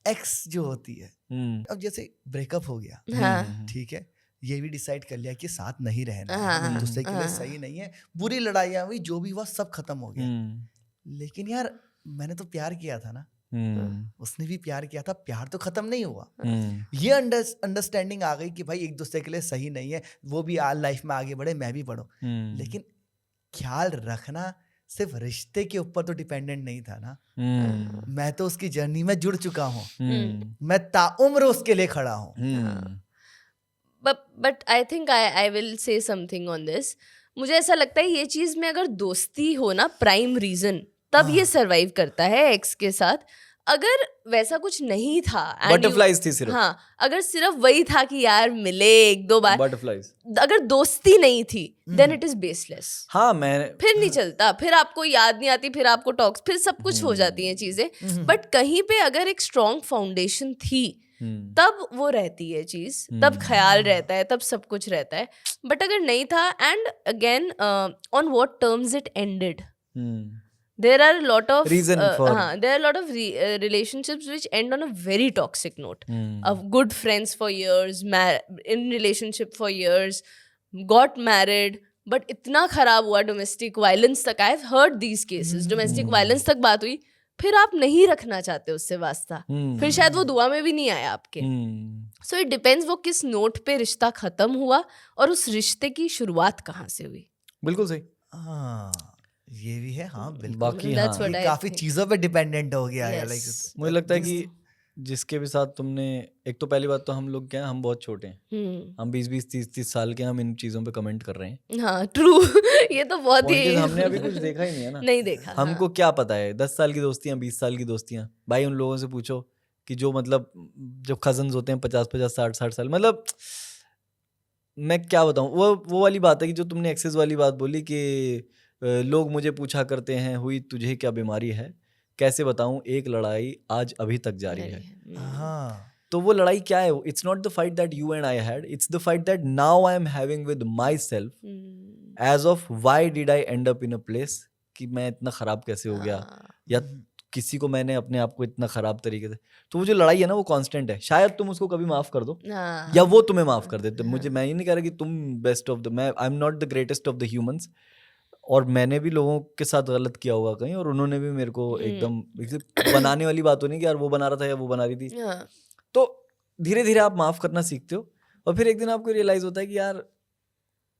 एक्स जो होती है, अब जैसे ब्रेकअप हो गया, हाँ ठीक है, ये भी डिसाइड कर लिया कि साथ नहीं रहना हाँ, है, दूसरे के लिए हाँ। सही नहीं है, बुरी लड़ाइयाँ हुई, जो भी हुआ सब खत्म हो गया। लेकिन यार मैंने तो प्यार किया था ना, उसने भी प्यार किया था, प्यार तो खत्म नहीं हुआ। ये अंडरस्टैंडिंग आ गई कि भाई एक दूसरे के लिए सही नहीं है, वो भी लाइफ में आगे बढ़े, मैं भी बढ़ूं। लेकिन ख्याल रखना सिर्फ रिश्ते के ऊपर तो डिपेंडेंट नहीं था ना, मैं तो उसकी जर्नी में जुड़ चुका हूँ, मैं ताउम्र उसके लिए खड़ा हूँ। But I think I will से समथिंग ऑन दिस। मुझे ऐसा लगता है ये चीज में अगर दोस्ती हो ना प्राइम रीजन, तब ये सरवाइव करता है एक्स के साथ। अगर वैसा कुछ नहीं था, बटरफ्लाइज थी सिर्फ, हाँ, अगर सिर्फ वही था कि यार मिले एक दो बार, बटरफ्लाइज, अगर दोस्ती नहीं थी, देन इट इज बेसलेस। हाँ, मैं फिर नहीं चलता, फिर आपको याद नहीं आती, फिर आपको टॉक्स, फिर सब कुछ हो जाती हैं चीजें। बट कहीं पे अगर एक स्ट्रॉन्ग फाउंडेशन थी, तब वो रहती है चीज, तब ख्याल रहता है, तब सब कुछ रहता है। बट अगर नहीं था, and again on what terms it ended, there are a lot of Reason for- there are a lot of relationships which end on a very toxic note, of good friends for years, in relationship for years, got married, but इतना खराब हुआ, domestic violence तक, I have heard these cases, domestic violence तक बात हुई, फिर आप नहीं रखना चाहते उससे वास्ता, फिर शायद वो दुआ में भी नहीं आया आपके। So it depends वो किस नोट पे रिश्ता खत्म हुआ और उस रिश्ते की शुरुआत कहाँ से हुई। बिल्कुल सही, ये भी है, हाँ बिल्कुल। बाकी That's हाँ, what ये I काफी think. चीजों पे डिपेंडेंट हो गया है। Like Yes. मुझे लगता है कि जिसके भी साथ तुमने, एक तो पहली बात तो हम लोग क्या है, हम बहुत छोटे हैं, हम 20-20 30-30 साल के, हम इन चीजों पे कमेंट कर रहे हैं। हाँ ट्रू ये तो बहुत Point ही is, हमने अभी कुछ देखा ही नहीं है ना, नहीं देखा। हमको क्या पता है 10 साल की दोस्तियां, 20 साल की दोस्तियां, भाई उन लोगों से पूछो कि जो मतलब जो कजन्स होते हैं 50-50 60-60 साल, मतलब मैं क्या बताऊं, वो वाली बात है कि जो तुमने एक्सेस वाली बात बोली कि लोग मुझे पूछा करते हैं हुई तुझे क्या बीमारी है, कैसे बताऊं एक लड़ाई आज अभी तक जारी है। हाँ, तो वो लड़ाई क्या है? It's not the fight that you and I had, it's the fight that now I am having with myself as of why did I end up in a place, कि मैं इतना खराब कैसे हो गया, या किसी को मैंने अपने आप को इतना खराब तरीके से। तो वो जो लड़ाई है ना वो कांस्टेंट है, शायद तुम उसको कभी माफ कर दो या वो तुम्हें माफ कर देते। मुझे, मैं ये नहीं कह रहा कि तुम बेस्ट ऑफ द, मैं आई am not the greatest of the humans, और मैंने भी लोगों के साथ गलत किया होगा कहीं, और उन्होंने भी मेरे को एकदम बनाने वाली बात तो नहीं कि यार वो बना रहा था या वो बना रही थी। तो धीरे धीरे आप माफ करना सीखते हो, और फिर एक दिन आपको रियलाइज होता है कि यार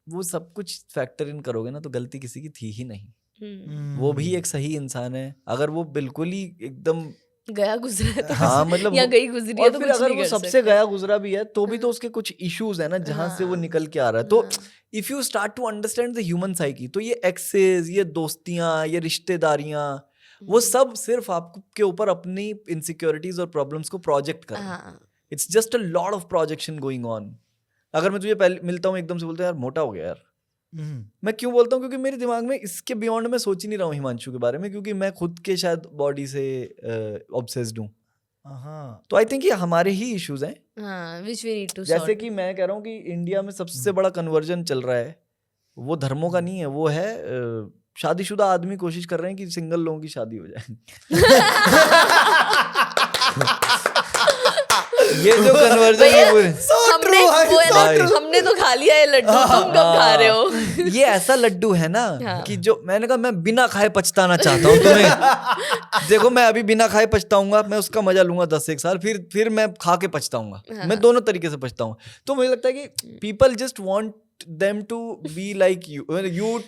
वो सब कुछ फैक्टर इन करोगे ना तो गलती किसी की थी ही नहीं, वो भी एक सही इंसान है। अगर वो बिल्कुल ही एकदम गया गुजरा है तो हाँ मतलब या गई गुजरी है और तो फिर कुछ अगर नहीं वो कर सबसे सकते। गया गुजरा भी है तो भी तो उसके कुछ इश्यूज है ना जहाँ से वो निकल के आ रहा है। तो if you start to understand the human psyche, तो ये एक्सेस, ये दोस्तियां, ये रिश्तेदारियां, वो सब सिर्फ आपके ऊपर अपनी इनसिक्योरिटीज और प्रॉब्लम्स को प्रोजेक्ट कर रहे हैं। It's just a lot of projection going on. अगर मैं तुझे पहले मिलता हूँ एकदम से बोलते हैं यार मोटा हो गया यार, मैं क्यों बोलता हूँ? क्योंकि मेरे दिमाग में इसके बियॉन्ड मैं सोच ही नहीं रहा हूँ हिमांशु के बारे में, क्योंकि मैं खुद के शायद बॉडी से ऑब्सेस्ड हूँ। तो आई थिंक ये हमारे ही इश्यूज हैं, which we need to जैसे sort. कि मैं कह रहा हूँ कि इंडिया में सबसे बड़ा कन्वर्जन चल रहा है, वो धर्मों का नहीं है, वो है शादीशुदा आदमी कोशिश कर रहे हैं कि सिंगल लोगों की शादी हो जाए। ये जो कन्वर्जन है हमने तो खा लिया है लड्डू, तुम कब खा रहे हो? ये ऐसा लड्डू है ना कि जो मैंने कहा मैं बिना खाए पछताना चाहता हूँ तुम्हें। देखो मैं अभी बिना खाए पछताऊंगा, मैं उसका मजा लूंगा 10-1 साल, फिर मैं खा के पछताऊंगा। मैं दोनों तरीके से पछताऊंगा। तो मुझे लगता है कि people just want them to be like you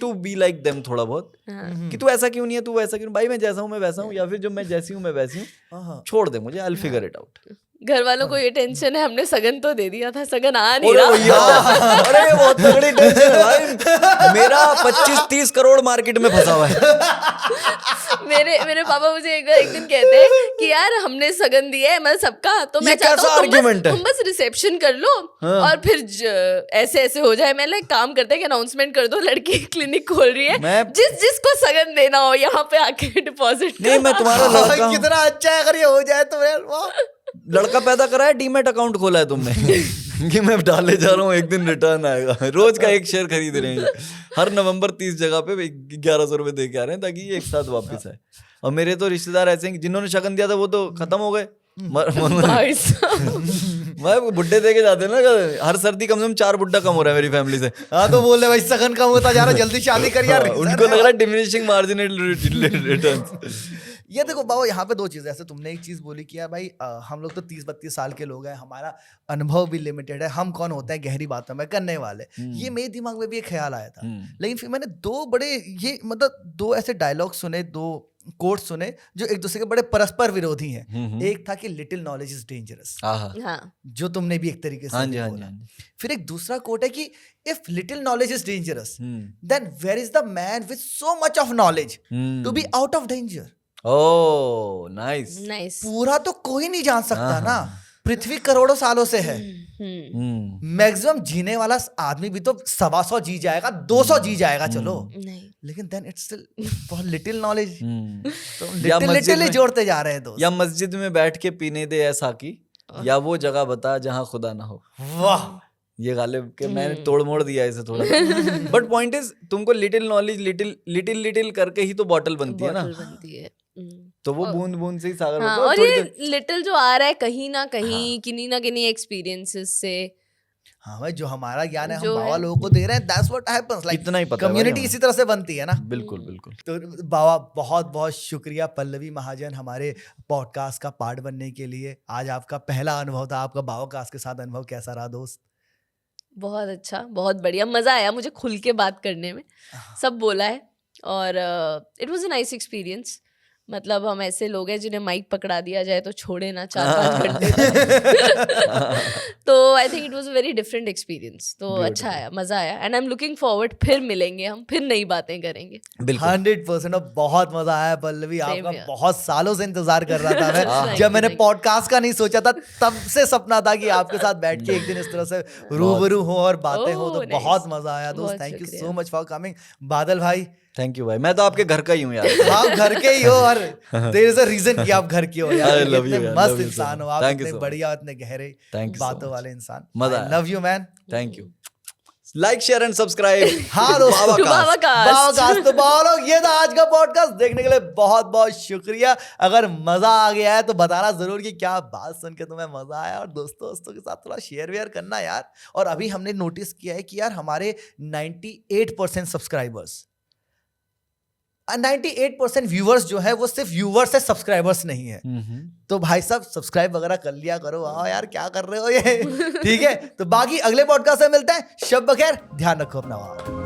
to be like them थोड़ा बहुत, कि तू ऐसा क्यों नहीं है, तू वैसा क्यों, भाई मैं जैसा हूँ मैं वैसा हूँ, या फिर जो मैं जैसी हूँ मैं वैसी हूँ, छोड़ दे मुझे, I'll figure it out। घर वालों को ये टेंशन है, हमने सगन तो दे दिया था, सगन आ नहीं रहा। अरे बहुत तगड़ी टेंशन है भाई, मेरा 25-30 करोड़ मार्केट में फंसा हुआ है। मेरे पापा मुझे एक दिन कहते हैं कि यार हमने सगन दिया है, मैं सबका, तो मैं चाहता हूँ तुम बस रिसेप्शन कर लो और फिर ऐसे ऐसे हो जाए। मैं लाइक काम करते हैं कि अनाउंसमेंट कर दो लड़की क्लिनिक खोल रही है, जिसको सगन देना हो यहाँ पे आके डिपॉजिट। नहीं मैं तुम्हारा लड़का, कितना अच्छा है अगर ये हो जाए तो यार। लड़का पैदा करा है, डीमैट अकाउंट खोला है तुमने कि मैं डाले जा रहा हूँ, एक दिन रिटर्न आएगा, रोज का एक शेयर खरीद रहे हैं, हर नवंबर 30 जगह पे 1100 रुपए दे के आ रहे हैं ताकि ये एक साथ वापस आए। और मेरे तो रिश्तेदार ऐसे हैं जिन्होंने शगन दिया था वो तो खत्म हो गए, भाई साहब। मैं बुड्ढे दे के जाते हैं ना, हर सर्दी कम से कम 4 बुड्ढा कम हो रहा है मेरी फैमिली से। हाँ तो बोल रहे भाई सगन कम होता जा रहा है, जल्दी शादी कर यार। उनको लग रहा है डिमिनिशिंग मार्जिनल रिटर्न्स। ये देखो बाबा, यहाँ पे 2 चीजें, ऐसे तुमने एक चीज बोली कि यार भाई हम लोग तो 30-32 साल के लोग हैं, हमारा अनुभव भी लिमिटेड है, हम कौन होते हैं गहरी बातों में करने वाले। ये मेरे दिमाग में भी एक ख्याल आया था, लेकिन फिर मैंने 2 बड़े ये मतलब 2 ऐसे डायलॉग सुने, 2 कोट्स सुने जो एक दूसरे के बड़े परस्पर विरोधी हैं। एक था कि लिटिल नॉलेज इज डेंजरस, हाँ, जो तुमने भी एक तरीके से हाँ जी, हाँ बोला। जी। फिर एक दूसरा कोट है कि if little knowledge is dangerous then where is the man with so much of knowledge to be out of danger. Oh nice. Nice. पूरा तो कोई नहीं जान सकता ना, पृथ्वी करोड़ों सालों से है, मैक्सिमम जीने वाला आदमी भी तो 125 जी जाएगा, 200 जी जाएगा, चलो, नहीं, लेकिन देन इट्स स्टिल बहुत लिटिल नॉलेज। तो या लिटिल मस्जिद लिटिल ही में- जोड़ते जा रहे हैं दोस्त। या मस्जिद में बैठ के पीने दे ऐसा की, या वो जगह बता जहाँ खुदा ना हो। वाह, ये गालिब के मैंने तोड़ मोड़ दिया इसे थोड़ा। बट पॉइंट इज, तुमको लिटिल नॉलेज लिटिल करके ही तो बॉटल बनती है ना, बॉटल बनती है। तो वो बूंद बूंद से ही सागर हाँ, बनता है। और थोड़ी ये देर- लिटिल जो आ रहा है कहीं ना कहीं, किन्हीं ना किन्हीं एक्सपीरियंसेस से, हाँ भाई, जो हमारा ज्ञान है हम जो बाबा है। लोगों को दे रहे हैं, दैट्स व्हाट हैपेंस, लाइक इतना ही पता है भाई कम्युनिटी हमें। इसी तरह से बनती है ना। बिल्कुल बिल्कुल। तो बाबा बहुत बहुत शुक्रिया पल्लवी महाजन हमारे पॉडकास्ट का पार्ट बनने के लिए। आज आपका पहला अनुभव था, आपका बाबाकास्ट के साथ अनुभव कैसा रहा दोस्त? बहुत अच्छा, बहुत बढ़िया, मजा आया मुझे खुल के बात करने में, सब बोला है, और it was a nice experience. मतलब हम ऐसे लोग हैं जिन्हें माइक पकड़ा दिया जाए तो छोड़े ना 4-5 घंटे तक। तो I think it was a very different experience. तो अच्छा आया, मजा आया, and I am looking forward, फिर मिलेंगे हम, फिर नई बातें करेंगे। बिल्कुल 100% और बहुत मजा आया पल्लवी, Same आपका here. बहुत सालों से इंतजार कर रहा था मैं। Thank जब you, मैंने thank you. पॉडकास्ट का नहीं सोचा था, तब से सपना था कि आपके साथ बैठ के एक दिन इस तरह से रूबरू हो और बातें हो, तो Oh, बहुत nice. मजा आया दोस्त। बहुत थैंक यू शुक्रिया। So much for coming. बादल भाई, थैंक यू भाई, मैं तो आपके घर का ही हूँ यार। आप घर के ही हो, और देयर इज अ रीजन कि आप घर के हो यार। I love you, इतने यार, मस्त love you so इंसान हो much. आप, Thank you इतने so बढ़िया, इतने गहरे Thank you so बातों much. वाले इंसान। मजा आई आया। Love you man. Thank you. Like share and subscribe. हाँ दोस्तों, बाबाकास्ट। बाबाकास्ट। तो बाबा लोग, ये था आज का पॉडकास्ट। देखने के लिए बहुत बहुत शुक्रिया। अगर मजा आ गया है तो बताना जरूर कि क्या बात सुन के तुम्हें मजा आया, और दोस्तों के साथ थोड़ा शेयर वेयर करना यार। और अभी हमने नोटिस किया है कि यार हमारे 98% सब्सक्राइबर्स, 98% व्यूवर्स जो है वो सिर्फ व्यूवर्स है, सब्सक्राइबर्स नहीं है। तो भाई साहब सब्सक्राइब वगैरह कर लिया करो। आओ यार, क्या कर रहे हो ये? ठीक है, तो बाकी अगले पॉडकास्ट में मिलते हैं। शब बखैर, ध्यान रखो अपना।